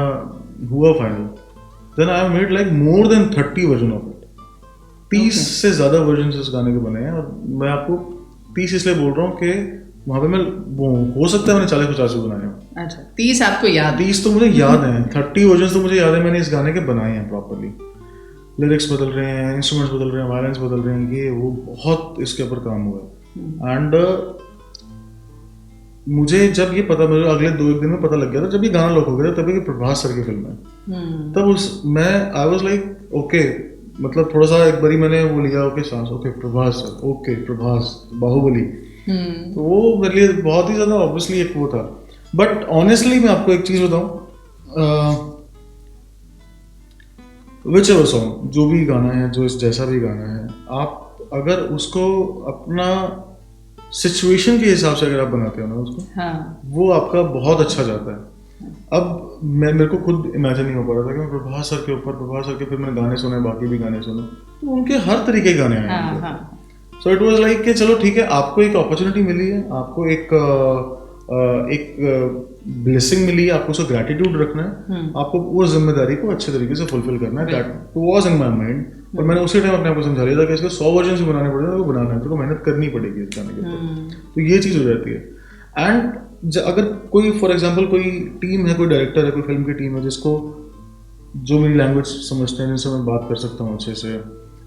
हुआ final, then I made like more than 30 version of it. 30 से ज़्यादा वर्जन इस गाने के बने हैं. और मैं आपको 30 इसलिए बोल रहा हूँ कि वहाँ पे मैं वो हो सकता है मैंने 40-50 बनाए हो. अच्छा, 30 आपको याद? 30 तो मुझे याद है. 30 वर्जन तो मुझे याद है मैंने इस गाने के बनाए हैं प्रॉपरली. लिरिक्स बदल रहे हैं, इंस्ट्रूमेंट्स बदल रहे हैं, वायलेंस बदल रहे हैं, ये वो बहुत इसके ऊपर काम हुआ है. एंड मुझे जब ये पता, मेरे अगले 2-1 दिन में पता लग गया था, जब ये गाना लॉक हो गया था तभी कि प्रभास सर की फिल्म है. तब मैं आई वाज लाइक ओके, मतलब थोड़ा सा एक बारी मैंने वो लिया ओके सांस, okay Prabhas sir, okay Prabhas, Baahubali. तो वो मेरे लिए बहुत ही ज़्यादा ऑब्वियसली एक वो था. बट ऑनेस्टली मैं आपको एक चीज़ बताऊँ, विच एवर सॉन्ग, जो भी गाना है, जो इस जैसा भी गाना है, आप अगर उसको अपना सिचुएशन के हिसाब से अगर आप बनाते हो ना उसको, वो आपका बहुत अच्छा जाता है. अब मेरे को खुद इमेजिन नहीं हो पा रहा था कि मैं प्रभास सर के फिर मैंने गाने सुने, बाकी भी गाने सुने, तो उनके हर तरीके के गाने आए. सो इट वाज लाइक कि चलो ठीक है, आपको एक अपॉर्चुनिटी मिली है, आपको एक ब्लेसिंग मिली है, आपको उसका ग्रैटिट्यूड रखना है, आपको वो जिम्मेदारी को अच्छे तरीके से फुलफिल करना है. That was in my mind. और मैंने उसी टाइम अपने आप को समझा लिया था कि इसके 100 वर्जन भी बनाने पड़ेंगे, तो बनाना है तो मेहनत करनी पड़ेगी इस गाने के ऊपर. तो ये चीज़ हो जाती है. एंड अगर कोई फॉर एग्जांपल कोई टीम है, कोई डायरेक्टर है, कोई फिल्म की टीम है जिसको जो मेरी लैंग्वेज समझते हैं, जिनसे मैं बात कर सकता हूँ अच्छे से,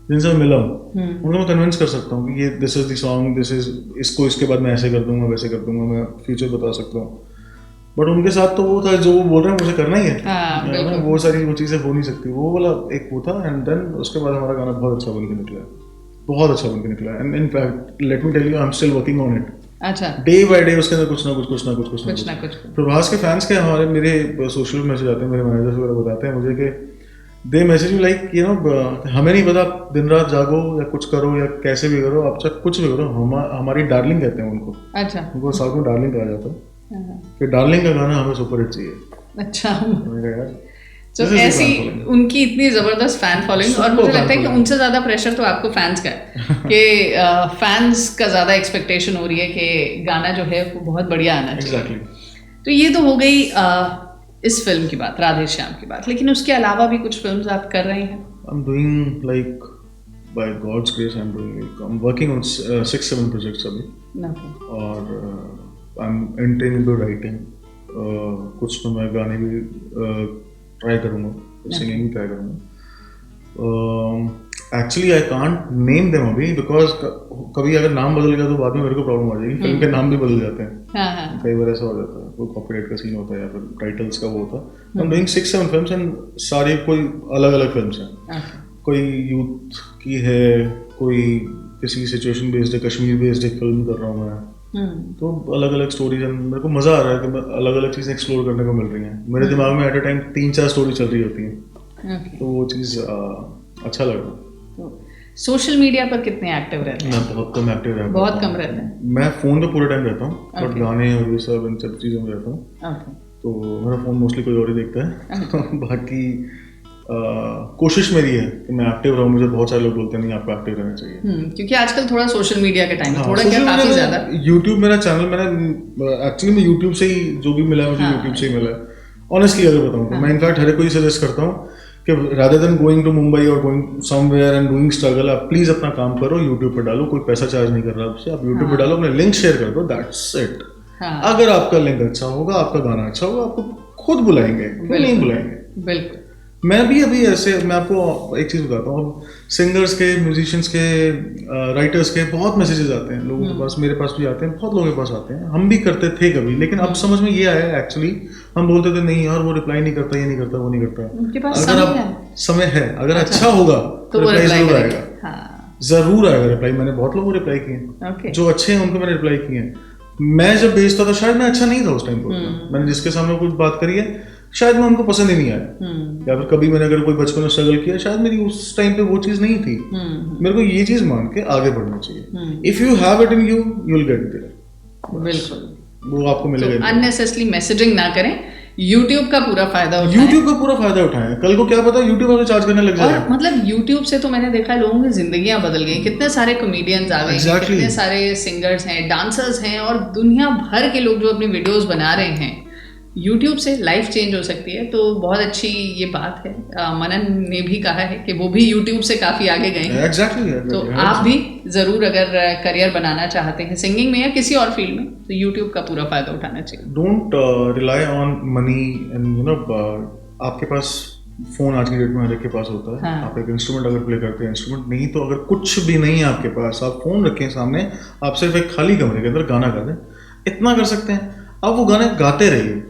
जिनसे मैं मिला हूँ, उनको मैं कन्विंस कर सकता हूँ कि ये this is the song, this is, इसको इसके बाद मैं ऐसे कर दूंगा, वैसे कर दूंगा, मैं फ्यूचर बता सकता हूँ. बट उनके साथ तो वो था जो वो बोल रहे हैं मुझे करना ही है. वो सारी वो चीज़ें हो नहीं सकती. वो वाला एक वो था. एंड देन उसके बाद हमारा गाना बहुत अच्छा बन के निकला, बहुत अच्छा बन के निकला. And in fact let me tell you, I am still working on it. अच्छा. डे बाय डे उसके अंदर कुछ ना कुछ. प्रभास के फैंस के हमारे मेरे सोशल मैसेज आते हैं, मेरे मैनेजर्स वगैरह बताते हैं मुझे कि they message you like you know, हमें नहीं पता दिन रात जागो या कुछ करो या कैसे भी करो, आप चाहे कुछ भी करो, हमारी डार्लिंग कहते हैं उनको. अच्छा. उनको साउथ में डार्लिंग कहा जाता है. कि डार्लिंग का गाना हमें सुपर हिट चाहिए. अच्छा. तो ऐसी उनकी इतनी जबरदस्त फैन फॉलोइंग, और मुझे लगता है कि उनसे ज्यादा प्रेशर तो आपको फैंस का है कि फैंस का ज्यादा एक्सपेक्टेशन हो रही है कि गाना जो है वो बहुत बढ़िया आना चाहिए. Exactly. तो ये तो हो गई इस फिल्म की बात, राधे श्याम की बात. लेकिन उसके अलावा भी कुछ फिल्म्स आप कर रहे हैं? I'm doing like by God's grace I'm working on 6-7 projects अभी. और I'm entering into writing. कुछ तो मैं गाने भी ट्राई करूँगा, सिंगिंग भी ट्राई करूँगा. Actually I can't name them अभी बिकॉज कभी अगर नाम बदल गया तो बाद में मेरे को प्रॉब्लम आ जाएगी. फिल्म के नाम भी बदल जाते हैं. कई बार ऐसा हो जाता है, कोई कॉपीराइट का सीन होता है या फिर टाइटल्स का वो होता है. I am doing 6-7 films and सारी कोई अलग अलग फिल्म्स हैं. कोई यूथ की है, कोई किसी सिचुएशन बेस्ड है, कश्मीर बेस्ड एक फिल्म कर रहा हूँ मैं. तो अलग अलग स्टोरीज हैं. मेरे को मज़ा आ रहा है कि अलग अलग चीज़ें एक्सप्लोर करने को मिल रही हैं. मेरे दिमाग में एट अ टाइम 3-4 स्टोरी चल रही होती हैं. तो वो चीज़ अच्छा लग रहा है. सोशल मीडिया पर कितने एक्टिव रहते हैं? मैं बहुत कम एक्टिव रहता हूँ. बहुत कम रहते हैं. मैं फ़ोन पे पूरे टाइम रहता हूँ, बट गाने और ये सब इन सब चीज़ों में रहता हूँ. तो मेरा फ़ोन मोस्टली कोई और ही देखता है. बाकी कोशिश मेरी है कि मैं एक्टिव रहूं। मुझे बहुत सारे लोग बोलते हैं नहीं आपको एक्टिव रहना चाहिए, क्योंकि आजकल थोड़ा सोशल मीडिया का टाइम है, हाँ, थोड़ा क्या काफी ज्यादा। यूट्यूब मेरा चैनल, मैंने एक्चुअली मैं यूट्यूब से ही जो भी मिला है मुझे यूट्यूब से ही मिला है ऑनेस्टली अगर बताऊं तो। मैं इनफैक्ट हर कोई सजेस्ट करता हूँ कि rather than going to Mumbai और going somewhere and doing struggle, आप प्लीज अपना काम करो, यूट्यूब पे डालो, कोई पैसा चार्ज नहीं कर रहा आपसे, आप यूट्यूब पे डालो, अपने लिंक शेयर कर दो, दैट्स इट। अगर आपका लिंक अच्छा होगा, आपका गाना अच्छा होगा, आपको खुद बुलाएंगे, क्यों नहीं बुलाएंगे। बिल्कुल। मैं भी अभी ऐसे, मैं आपको एक चीज बताता हूँ, सिंगर्स के, म्यूजिशियंस के, राइटर्स के बहुत मैसेजेस आते हैं लोगों के पास, मेरे पास भी आते हैं, बहुत लोगों के पास आते हैं। हम भी करते थे कभी, लेकिन अब समझ में ये आया एक्चुअली, हम बोलते थे नहीं यार वो रिप्लाई नहीं करता, ये नहीं करता, वो नहीं करता। अगर आप समय है, अगर अच्छा होगा तो रिप्लाई जरूर आएगा, जरूर आएगा रिप्लाई। मैंने बहुत लोगों को रिप्लाई किए, जो अच्छे हैं उनको मैंने रिप्लाई किए। मैं जब भेजता था शायद मैं अच्छा नहीं था उस टाइम पर, मैंने जिसके सामने कुछ बात करी है शायद मैं उनको पसंद ही नहीं आया, या फिर कभी मैंने अगर कोई बचपन में स्ट्रगल किया शायद मेरी उस टाइम पे वो चीज नहीं थी। मेरे को ये चीज मान के आगे बढ़ना चाहिए। If you have it in you, you will get there. बिल्कुल, वो आपको मिलेगा। अननेसेसरी मैसेजिंग ना करें, YouTube का पूरा फायदा उठाएं। YouTube का पूरा फायदा उठाएं, कल को क्या पता YouTube आपसे चार्ज करने लग जाए। और मतलब YouTube से तो मैंने देखा है लोगों की जिंदगियां बदल गई, कितने सारे कॉमेडियंस आ गए हैं, कितने सारे सिंगर्स हैं, डांसर्स हैं, और दुनिया भर के लोग जो अपनी वीडियोस बना रहे हैं, YouTube से लाइफ चेंज हो सकती है। तो बहुत अच्छी ये बात है। मनन ने भी कहा है कि वो भी YouTube से काफी आगे गए हैं। Exactly. तो आप भी जरूर अगर करियर बनाना चाहते हैं सिंगिंग में या किसी और फील्ड में, तो YouTube का पूरा फायदा उठाना चाहिए। Don't rely on money and you know, आपके पास फोन आज की डेट में हर एक के पास होता है। हाँ। आप एक इंस्ट्रूमेंट अगर प्ले करते हैं, इंस्ट्रूमेंट नहीं तो अगर कुछ भी नहीं है आपके पास, आप फोन रखें सामने, आप सिर्फ एक खाली कमरे के अंदर गाना गा दें, इतना कर सकते हैं। आप वो गाने गाते रहिए।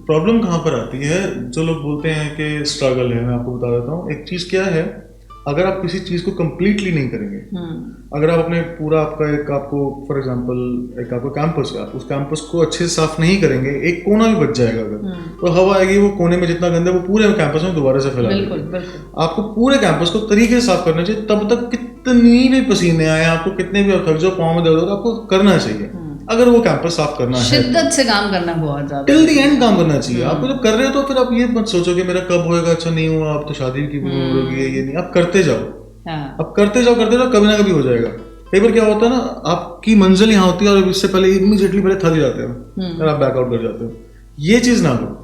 प्रॉब्लम कहाँ पर आती है, जो लोग बोलते हैं कि स्ट्रगल है, मैं आपको बता देता हूँ एक चीज क्या है। अगर आप किसी चीज को कंप्लीटली नहीं करेंगे, अगर आप अपने पूरा आपका एक, आपको फॉर एग्जांपल एक आपका कैंपस है, आप उस कैंपस को अच्छे से साफ नहीं करेंगे, एक कोना भी बच जाएगा अगर, तो हवा आएगी वो कोने में जितना गंदा है वो पूरे कैंपस में दोबारा से फैला देगी। आपको पूरे कैंपस को तरीके से साफ करना चाहिए, तब तक कितनी भी पसीने आए, आपको कितने भी थक जाओ, पाँव में दर्द हो, आपको करना चाहिए। अगर वो कैंपस साफ करना है, शिद्दत से काम करना, बहुत ज्यादा टिल द एंड काम करना चाहिए। आप जब कर रहे हो तो फिर आप ये मत सोचो कि मेरा कब होएगा, अच्छा नहीं हुआ, आप तो शादी की उम्र होगी, ये नहीं, आप करते जाओ। अब करते जाओ, कभी ना कभी हो जाएगा। कई बार क्या होता है ना, आपकी मंजिल यहाँ होती है और इससे पहले इमीडिएटली पहले थक जाते हो और आप बैकआउट कर जाते हो। ये चीज ना करो,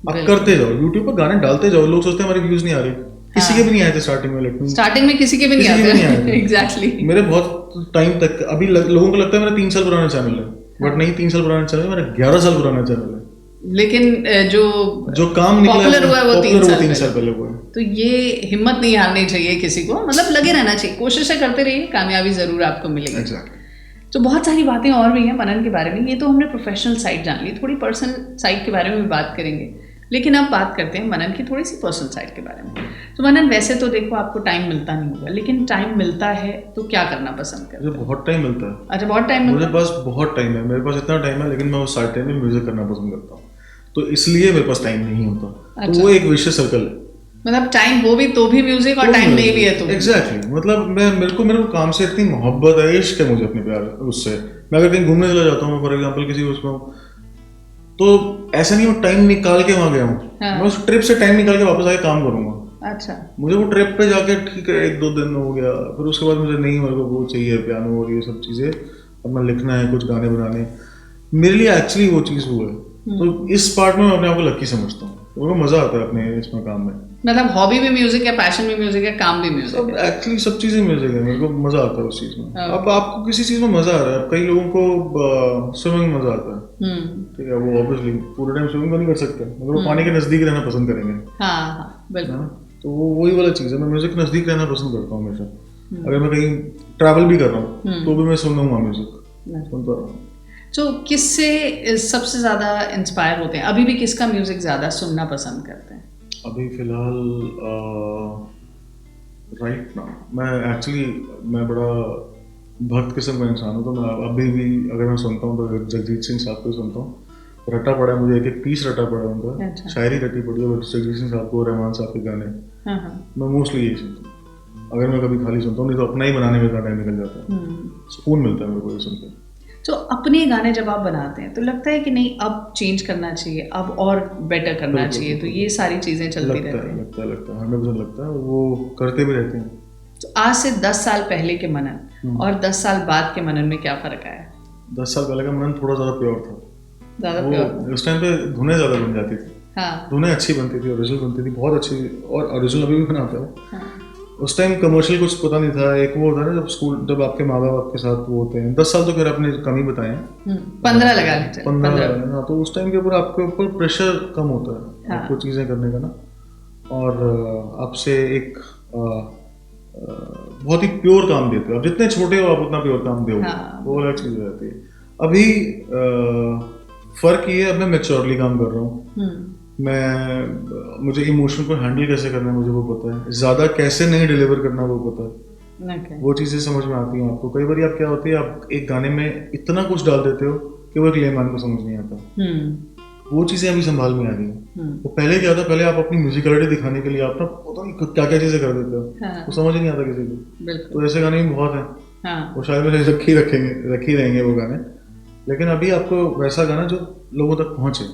आप करते जाओ, यूट्यूब पर गाने डालते जाओ। लोग सोचते हैं हमारे व्यूज नहीं आ रहे, किसी के भी नहीं आए थे स्टार्टिंग में किसी के भी नहीं आते। एग्जैक्टली। मेरे बहुत टाइम तक, अभी लोगों को लगता है मेरा 3 साल पुराना चैनल है, बट नहीं, 3 साल पुराना चैनल है, मेरा 11 साल पुराना चैनल है। लेकिन जो काम पॉपुलर हुआ है वो 3 साल पहले हुआ है। तो ये हिम्मत नहीं हारनी चाहिए किसी को, मतलब लगे रहना चाहिए, कोशिशें करते रहिए, कामयाबी जरूर आपको मिलेगी। तो बहुत सारी बातें और भी हैं मनन के बारे में। ये तो हमने प्रोफेशनल साइड जान ली, थोड़ी पर्सनल साइड के बारे में भी बात करेंगे, लेकिन अब बात करते हैं मनन की थोड़ी सी पर्सनल साइड के बारे में। तो मनन, वैसे तो देखो आपको टाइम मिलता नहीं होगा, लेकिन टाइम मिलता है तो क्या करना पसंद करते हैं? मुझे बहुत टाइम मिलता है। अच्छा, बहुत टाइम मिलता है? मुझे पास बहुत टाइम है, मेरे पास इतना टाइम है, लेकिन मैं उस साइड टाइम में म्यूजिक करना पसंद करता हूँ, तो इसलिए मेरे पास टाइम नहीं होता। अच्छा। तो वो एक विशेष सर्कल है, मतलब टाइम हो भी तो भी म्यूजिक और टाइम नहीं भी है तो। एग्जैक्टली, मतलब मेरे को काम से इतनी मोहब्बत है, इश्क है मुझे अपने प्यार उससे। मैं अगर कहीं घूमने चला जाता हूँ, फॉर एग्जाम्पल किसी उसमें, तो ऐसा नहीं मैं टाइम निकाल के वहां गया हूँ। हाँ। मैं उस ट्रिप से टाइम निकाल के वापस आके काम करूंगा। अच्छा। मुझे वो ट्रिप पे जाके ठीक है 1-2 दिन हो गया, फिर उसके बाद मुझे नहीं, मेरे को वो चाहिए पियानो और ये सब चीजें, अपना लिखना है, कुछ गाने बनाने, मेरे लिए एक्चुअली वो चीज वो है। तो इस पार्ट में मैं अपने आप को लकी समझता हूँ, तो मजा आता है अपने इसमें काम में। मतलब हॉबी भी म्यूजिक है, पैशन भी म्यूजिक है, काम भी म्यूजिक है, एक्चुअली सब चीजें म्यूजिक है। मेरे को मजा आता है उस चीज में। अब आपको किसी चीज में मजा आ रहा है, कई लोगों को स्विमिंग में मजा आता है, ठीक है, वो ऑब्वियसली पूरे टाइम स्विमिंग नहीं कर सकते, मगर वो पानी के नजदीक रहना पसंद करेंगे। हाँ, बिल्कुल। तो वो वही वाला चीज है, मैं म्यूजिक के नजदीक रहना पसंद करता हूँ हमेशा। अगर मैं कहीं ट्रैवल भी कर रहा हूँ तो भी मैं सुनूंगा म्यूजिक, सुनता रहूँगा। तो किससे सबसे ज्यादा इंस्पायर होते हैं? अभी भी किसका म्यूजिक ज्यादा सुनना पसंद करते हैं? अभी फिलहाल राइट नाउ मैं बड़ा भक्त किस्म का इंसान हूँ, तो मैं अभी भी अगर मैं सुनता हूँ तो जगजीत सिंह साहब को सुनता हूँ। रटा पड़ा है मुझे, एक पीस रटा पड़ा है उनका। अच्छा। शायरी रटी पड़ी है, जगजीत सिंह साहब को, रहमान साहब के गाने। मैं मोस्टली यही सुनता हूँ, अगर मैं कभी खाली सुनता हूँ, नहीं तो अपना ही बनाने में इतना टाइम निकल जाता है, सुकून मिलता है मेरे को ये सुनकर। तो अपने गाने जब आप बनाते हैं तो लगता है कि नहीं अब चेंज करना चाहिए, अब और बेटर करना बिल्कुल, चाहिए, तो बिल्कुल। ये सारी चीज़ें चलती रहती हैं। लगता है 100% लगता है, वो करते भी रहते हैं। तो आज से 10 साल पहले के मनन और 10 साल बाद के मनन में क्या फ़र्क आया? 10 साल पहले का मनन थोड़ा ज़्यादा प्योर था। ज़्यादा प्योर? वो उस टाइम पे धुनें ज़्यादा बन जाती थी, हाँ, धुनें अच्छी बनती थी, ओरिजिनल बनती थी, बहुत अच्छी, और ओरिजिनल अभी भी बनाता हूँ। हाँ। उस टाइम कमर्शियल कुछ पता नहीं था। एक वो होता है ना जब आपके माँ बाप आपके साथ वो होते हैं, 10 साल तो खैर आपने कम ही बताए हैं, 15 लगा लीजिए, 15 ना, तो उस टाइम के ऊपर आपके ऊपर प्रेशर कम होता है, हाँ। आपको चीज़ें करने का ना, और आपसे एक बहुत ही प्योर काम देते हो आप, जितने छोटे हो आप उतना प्योर काम दोगे, हाँ, वो अलग चीज़ हो जाती है। अभी फ़र्क ये है, अब मैं मैच्योरली काम कर रहा हूँ, मुझे इमोशन को हैंडल कैसे करना है मुझे वो पता है, ज़्यादा कैसे नहीं डिलीवर करना वो पता है, ओके। वो चीज़ें समझ में आती हैं आपको। कई बार आप क्या होती है, आप एक गाने में इतना कुछ डाल देते हो कि वो एक लेमैन को समझ नहीं आता, वो चीज़ें अभी संभाल में आ रही हैं। तो पहले क्या था, पहले आप अपनी म्यूजिकलिटी दिखाने के लिए आप ना पता नहीं क्या क्या चीज़ें कर देते हो, हाँ, वो समझ ही नहीं आता किसी को। बिल्कुल। तो ऐसे गाने भी बहुत हैं, हाँ, वो शायद मेरे रख ही रहेंगे वो गाने, लेकिन अभी आपको वैसा गाना जो लोगों तक पहुँचे,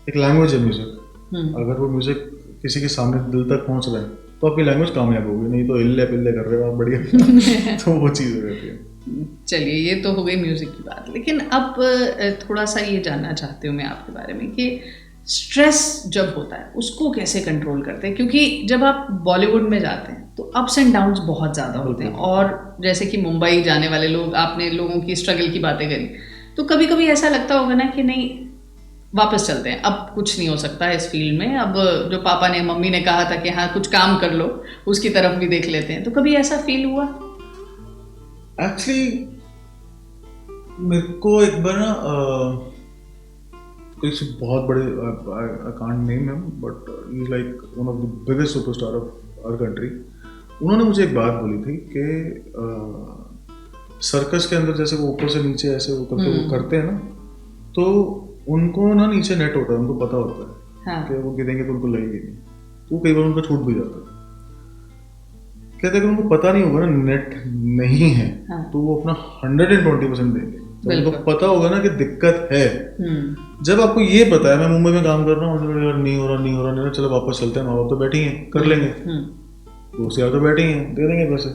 एक लैंग्वेज है म्यूजिक, अगर वो म्यूजिक किसी के सामने दिल तक पहुँच रहा है तो आपकी लैंग्वेज कामयाब होगी, नहीं तो इल्ले पिल्ले कर रहे हो आप बढ़िया तो वो चीज़ हो जाती है। चलिए ये तो हो गई म्यूजिक की बात, लेकिन अब थोड़ा सा ये जानना चाहती हूँ मैं आपके बारे में कि स्ट्रेस जब होता है उसको कैसे कंट्रोल करते हैं, क्योंकि जब आप बॉलीवुड में जाते हैं तो अप्स एंड डाउन्स बहुत ज़्यादा होते हैं, और जैसे कि मुंबई जाने वाले लोग, आपने लोगों की स्ट्रगल की बातें करी, तो कभी कभी ऐसा लगता होगा ना कि नहीं वापस चलते हैं, अब कुछ नहीं हो सकता है इस फील्ड में, अब जो पापा ने मम्मी ने कहा था कि हाँ कुछ काम कर लो, उसकी तरफ भी देख लेते हैं, तो कभी ऐसा फील हुआ? एक्चुअली मेरे को एक बार ना किसी बहुत बड़े, I can't name him, but he is like one of the biggest superstar of our country, उन्होंने मुझे एक बात बोली थी कि सर्कस के अंदर जैसे वो ऊपर से नीचे ऐसे वो करते हैं ना, तो उनको ना नीचे नेट होता है, उनको पता होता है हाँ। कि वो गिरेंगे तो उनको लगेगी नहीं, तो कई बार उनका छूट भी जाता है। कहते हैं कि उनको पता नहीं होगा ना नेट नहीं है, हाँ। तो वो अपना 120% देंगे, तो उनको पता होगा ना कि दिक्कत है। जब आपको ये पता है, मैं मुंबई में काम कर रहा हूँ, नहीं हो रहा, चलो वापस चलते हैं, माँ बाप तो बैठी हैं, कर लेंगे, दोस्त यार तो बैठे हैं, दे देंगे पैसे,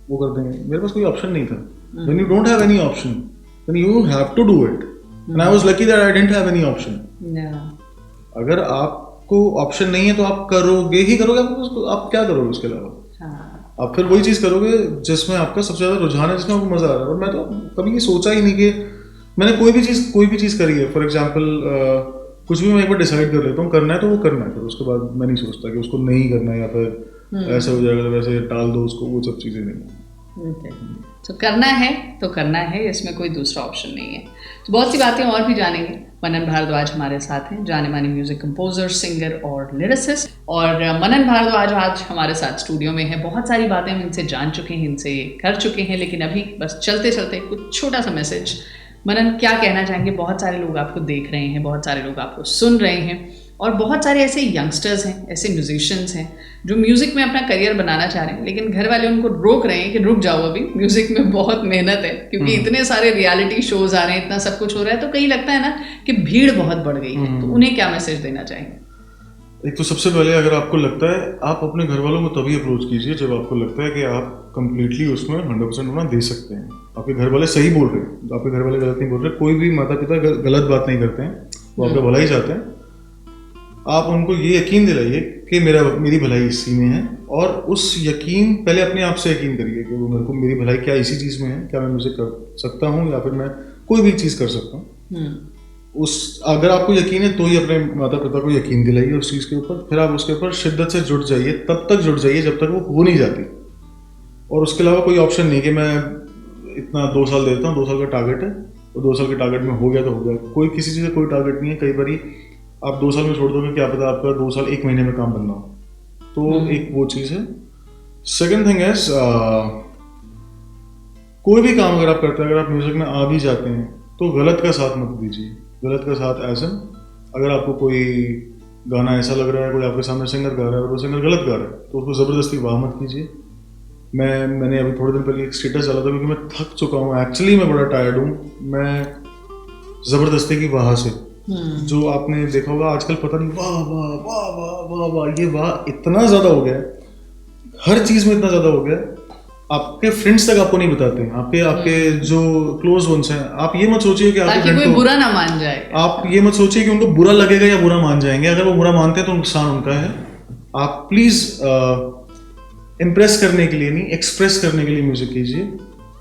वो कर देंगे, मेरे पास कोई ऑप्शन नहीं था। When you don't have any option, then you have to do it. And I was lucky that I didn't have any option. अगर आपको ऑप्शन नहीं है तो आप करोगे ही करोगे, आप क्या करोगे उसके अलावा? आप फिर वही चीज़ करोगे जिसमें आपका सबसे ज़्यादा रुझान है, जिसमें आपको मज़ा आ रहा है। और मैं तो कभी ये सोचा ही नहीं कि मैंने कोई भी चीज़ करी है। फॉर एग्जाम्पल कुछ भी मैं एक बार डिसाइड कर लेता हूँ करना है तो वो करना है, फिर उसके बाद मैं नहीं सोचता कि उसको नहीं करना है या फिर ऐसा हो जाएगा तो वैसे टाल दो उसको, वो सब चीज़ें नहीं। तो करना है तो करना है, इसमें कोई दूसरा ऑप्शन नहीं है। तो बहुत सी बातें और भी जानेंगे। मनन भारद्वाज हमारे साथ हैं, जाने माने म्यूजिक कंपोजर, सिंगर और लिरिसिस्ट। और मनन भारद्वाज आज हमारे साथ स्टूडियो में है। बहुत सारी बातें हम इनसे जान चुके हैं, इनसे कर चुके हैं, लेकिन अभी बस चलते चलते कुछ छोटा सा मैसेज। मनन क्या कहना चाहेंगे? बहुत सारे लोग आपको देख रहे हैं, बहुत सारे लोग आपको सुन रहे हैं, और बहुत सारे ऐसे यंगस्टर्स हैं, ऐसे म्यूजिशियंस हैं जो म्यूज़िक में अपना करियर बनाना चाह रहे हैं, लेकिन घर वाले उनको रोक रहे हैं कि रुक जाओ, अभी म्यूज़िक में बहुत मेहनत है, क्योंकि इतने सारे रियलिटी शोज आ रहे हैं, इतना सब कुछ हो रहा है, तो कहीं लगता है ना कि भीड़ बहुत बढ़ गई है। तो उन्हें क्या मैसेज देना चाहेंगे? एक तो सबसे पहले अगर आपको लगता है, आप अपने घर वालों को तभी अप्रोच कीजिए जब आपको लगता है कि आप कंप्लीटली उसमें 100% अपना दे सकते हैं। आपके घर वाले सही बोल रहे हैं, आपके घर वाले गलत नहीं बोल रहे। कोई भी माता पिता गलत बात नहीं करते हैं, वो आपका भला ही चाहते हैं। आप उनको ये यकीन दिलाइए कि मेरी भलाई इसी में है, और उस यकीन पहले अपने आप से यकीन करिए कि वो मेरी भलाई क्या इसी चीज़ में है, क्या मैं म्यूजिक कर सकता हूँ या फिर मैं कोई भी चीज़ कर सकता हूँ। अगर आपको यकीन है तो ही अपने माता पिता को यकीन दिलाइए उस चीज़ के ऊपर। फिर आप उसके ऊपर शिद्दत से जुट जाइए, तब तक जुट जाइए जब तक वो हो नहीं जाती। और उसके अलावा कोई ऑप्शन नहीं कि मैं इतना 2 साल देता हूँ, 2 साल का टारगेट है, और 2 साल के टारगेट में हो गया तो हो गया। कोई किसी चीज़ का कोई टारगेट नहीं है। कई बार आप 2 साल में छोड़ दोगे, क्या पता आपका 2 साल 1 महीने में काम बनना हो। तो एक वो चीज़ है। सेकंड थिंग इज, कोई भी काम अगर आप करते हैं, अगर आप म्यूजिक में आ भी जाते हैं तो गलत का साथ मत दीजिए। गलत का साथ ऐसा, अगर आपको कोई गाना ऐसा लग रहा है, कोई आपके सामने सिंगर गा रहा है और वो सिंगर गलत गा रहा है, तो उसको ज़बरदस्ती वाह मत कीजिए। मैंने अभी थोड़े दिन पहले एक स्टेटस डाला था क्योंकि मैं थक चुका हूँ एक्चुअली, मैं बड़ा टायर्ड हूँ। मैं ज़बरदस्ती की वाह से, जो आपने देखा होगा आजकल, पता नहीं वाह वाह वाह वाह वाह वाह, ये वाह इतना ज़्यादा हो गया है, हर चीज़ में इतना ज़्यादा हो गया है। आपके फ्रेंड्स तक आपको नहीं बताते हैं, आपके आपके जो क्लोज वंस हैं, आप ये मत सोचिए कि आपके ताकि कोई बुरा ना मान जाए। आप ये मत सोचिए कि उनको बुरा लगेगा या बुरा मान जाएंगे। अगर वो बुरा मानते हैं तो नुकसान उनका है। आप प्लीज़ इम्प्रेस करने के लिए नहीं, एक्सप्रेस करने के लिए म्यूजिक कीजिए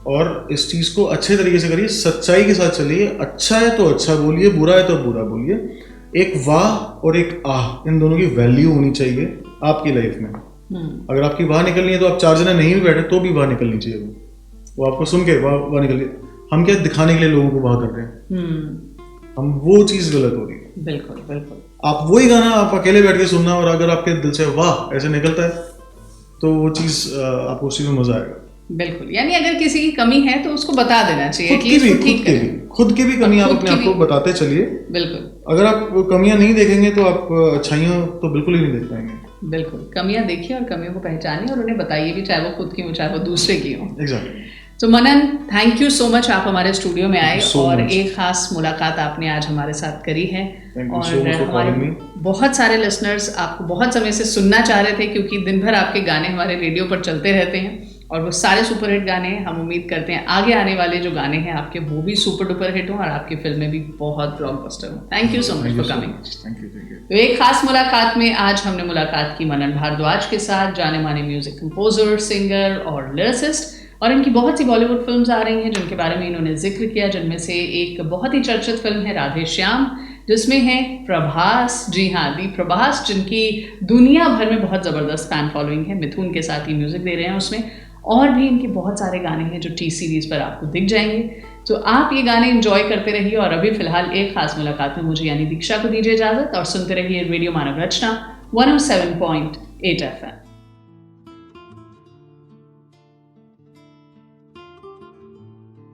और इस चीज़ को अच्छे तरीके से करिए, सच्चाई के साथ चलिए। अच्छा है तो अच्छा बोलिए, बुरा है तो बुरा बोलिए। एक वाह और एक आह, इन दोनों की वैल्यू होनी चाहिए आपकी लाइफ में। अगर आपकी वाह निकलनी है तो आप 4 जने नहीं भी बैठे तो भी वाह निकलनी चाहिए। वो आपको सुन के वाह वाह निकल, हम क्या दिखाने के लिए लोगों को वाह कर रहे हैं, हम वो चीज़ गलत हो रही है। बिल्कुल बिल्कुल। आप वही गाना आप अकेले बैठ के सुनना और अगर आपके दिल से वाह ऐसे निकलता है तो वो चीज़ आपको उस चीज़ में मजा आएगा। बिल्कुल, यानी अगर किसी की कमी है तो उसको बता देना चाहिए, खुद की भी कमी आप अपने आप को बताते चलिए। बिल्कुल। अगर आप कमियां नहीं देखेंगे तो आप अच्छाइयां तो बिल्कुल ही नहीं देख पाएंगे। बिल्कुल, कमियां देखिए और कमियों को पहचानिए और उन्हें बताइए भी, चाहे वो खुद की हो चाहे वो दूसरे की हो। एग्जैक्टली। तो मनन, थैंक यू सो मच, आप हमारे स्टूडियो में आए और एक खास मुलाकात आपने आज हमारे साथ करी है। और हमारे बहुत सारे लिसनर्स आपको बहुत समय से सुनना चाह रहे थे क्योंकि दिन भर आपके गाने हमारे रेडियो पर चलते रहते हैं और वो सारे सुपरहिट गाने हैं। हम उम्मीद करते हैं आगे आने वाले जो गाने हैं आपके वो भी सुपर डुपर हिट हों और आपकी फिल्में भी बहुत ब्लॉकबस्टर हों। Thank you so much for coming. तो एक खास मुलाकात में आज हमने मुलाकात की मनन भारद्वाज के साथ, जाने माने म्यूजिक कंपोजर, सिंगर और लिरिसिस्ट। और इनकी बहुत सी बॉलीवुड फिल्म्स आ रही हैं जिनके बारे में इन्होंने जिक्र किया, जिनमें से एक बहुत ही चर्चित फिल्म है राधे श्याम, जिसमें है प्रभास। जी हाँ, दी प्रभास, जिनकी दुनिया भर में बहुत ज़बरदस्त फैन फॉलोइंग है। मिथुन के साथ ही म्यूज़िक दे रहे हैं उसमें, और भी इनके बहुत सारे गाने हैं जो टी सीरीज़ पर आपको दिख जाएंगे। तो आप ये गाने एंजॉय करते रहिए और अभी फिलहाल एक खास मुलाकात में मुझे यानी दीक्षा को दीजिए इजाज़त और सुनते रहिए रेडियो मानव रचना 107.8 FM।